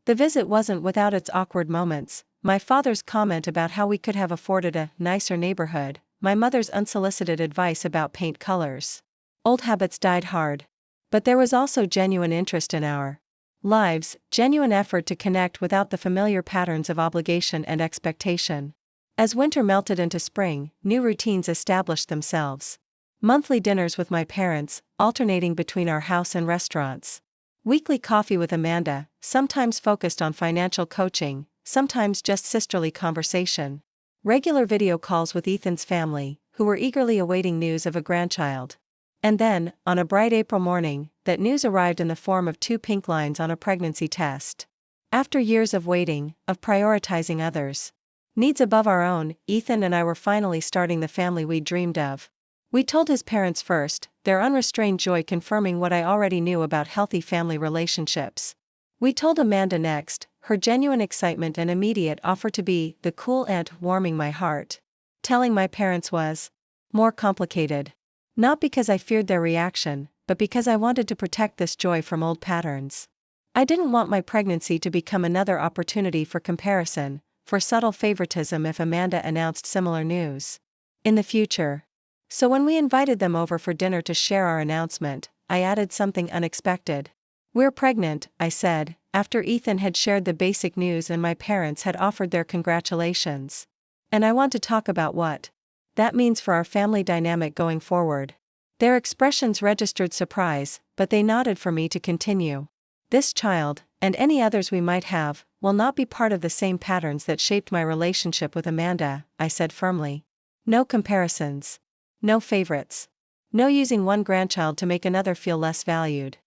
The visit wasn't without its awkward moments: my father's comment about how we could have afforded a nicer neighborhood, my mother's unsolicited advice about paint colors. Old habits died hard. But there was also genuine interest in our lives, genuine effort to connect without the familiar patterns of obligation and expectation. As winter melted into spring, new routines established themselves. Monthly dinners with my parents, alternating between our house and restaurants. Weekly coffee with Amanda, sometimes focused on financial coaching, sometimes just sisterly conversation. Regular video calls with Ethan's family, who were eagerly awaiting news of a grandchild. And then, on a bright April morning, that news arrived in the form of 2 pink lines on a pregnancy test. After years of waiting, of prioritizing others' needs above our own, Ethan and I were finally starting the family we dreamed of. We told his parents first, their unrestrained joy confirming what I already knew about healthy family relationships. We told Amanda next, her genuine excitement and immediate offer to be the cool aunt warming my heart. Telling my parents was more complicated. Not because I feared their reaction, but because I wanted to protect this joy from old patterns. I didn't want my pregnancy to become another opportunity for comparison, for subtle favoritism if Amanda announced similar news in the future. So when we invited them over for dinner to share our announcement, I added something unexpected. We're pregnant, I said, after Ethan had shared the basic news and my parents had offered their congratulations. And I want to talk about what that means for our family dynamic going forward. Their expressions registered surprise, but they nodded for me to continue. This child, and any others we might have, will not be part of the same patterns that shaped my relationship with Amanda, I said firmly. No comparisons. No favorites. No using one grandchild to make another feel less valued.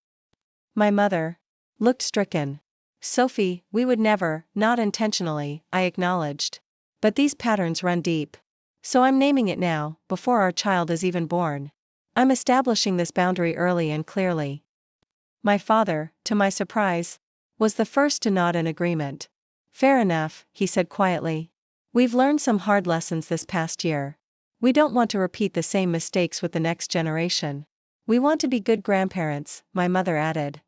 My mother looked stricken. Sophie, we would never, not intentionally, I acknowledged. But these patterns run deep. So I'm naming it now, before our child is even born. I'm establishing this boundary early and clearly. My father, to my surprise, was the first to nod in agreement. Fair enough, he said quietly. We've learned some hard lessons this past year. We don't want to repeat the same mistakes with the next generation. We want to be good grandparents, my mother added.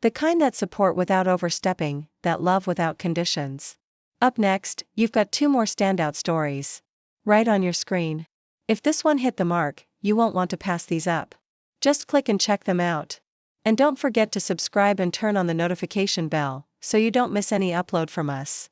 The kind that support without overstepping, that love without conditions. Up next, you've got 2 more standout stories. Right on your screen. If this one hit the mark, you won't want to pass these up. Just click and check them out. And don't forget to subscribe and turn on the notification bell, so you don't miss any upload from us.